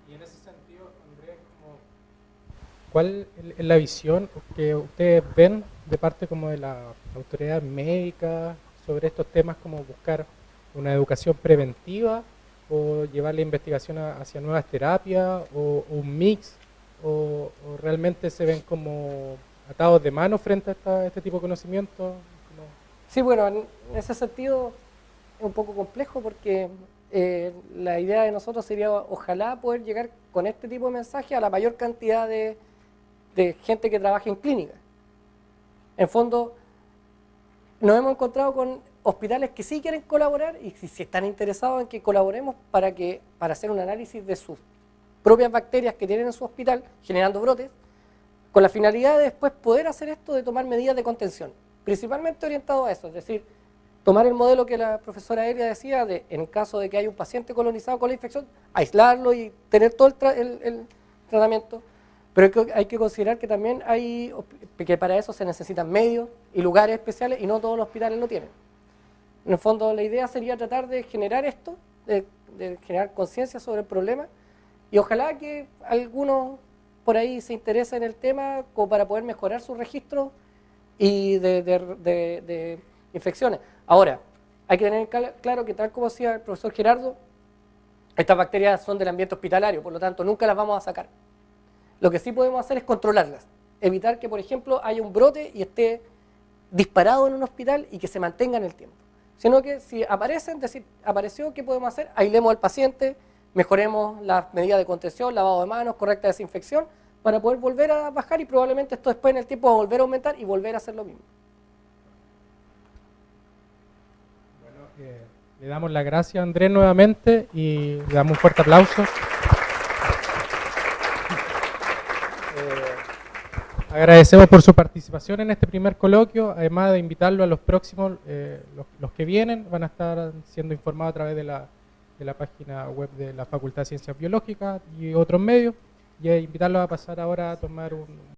Y en ese sentido, Andrés, ¿cuál es la visión que ustedes ven de parte como de la autoridad médica sobre estos temas, como buscar una educación preventiva o llevar la investigación hacia nuevas terapias o un mix, o realmente se ven como atados de mano frente a este tipo de conocimiento? Sí, bueno, en ese sentido es un poco complejo porque la idea de nosotros sería ojalá poder llegar con este tipo de mensaje a la mayor cantidad de gente que trabaja en clínica. En fondo, nos hemos encontrado con hospitales que sí quieren colaborar y si están interesados en que colaboremos para hacer un análisis de sus propias bacterias que tienen en su hospital, generando brotes, con la finalidad de después poder hacer esto de tomar medidas de contención, principalmente orientado a eso, es decir, tomar el modelo que la profesora Elia decía, de en caso de que haya un paciente colonizado con la infección, aislarlo y tener todo el tratamiento, pero hay que considerar que también que para eso se necesitan medios y lugares especiales y no todos los hospitales lo tienen. En el fondo la idea sería tratar de generar esto, de generar conciencia sobre el problema y ojalá que algunos por ahí se interesen en el tema como para poder mejorar su registro y de infecciones. Ahora, hay que tener claro que tal como decía el profesor Gerardo, estas bacterias son del ambiente hospitalario, por lo tanto nunca las vamos a sacar. Lo que sí podemos hacer es controlarlas, evitar que por ejemplo haya un brote y esté disparado en un hospital y que se mantenga en el tiempo. Sino que si aparecen, decir, apareció, ¿qué podemos hacer? Aislemos al paciente, mejoremos las medidas de contención, lavado de manos, correcta desinfección, para poder volver a bajar y probablemente esto después en el tiempo va a volver a aumentar y volver a hacer lo mismo. Le damos las gracias a Andrés nuevamente y le damos un fuerte aplauso. Agradecemos por su participación en este primer coloquio, además de invitarlo a los próximos, los que vienen van a estar siendo informados a través de la página web de la Facultad de Ciencias Biológicas y otros medios, y invitarlos a pasar ahora a tomar un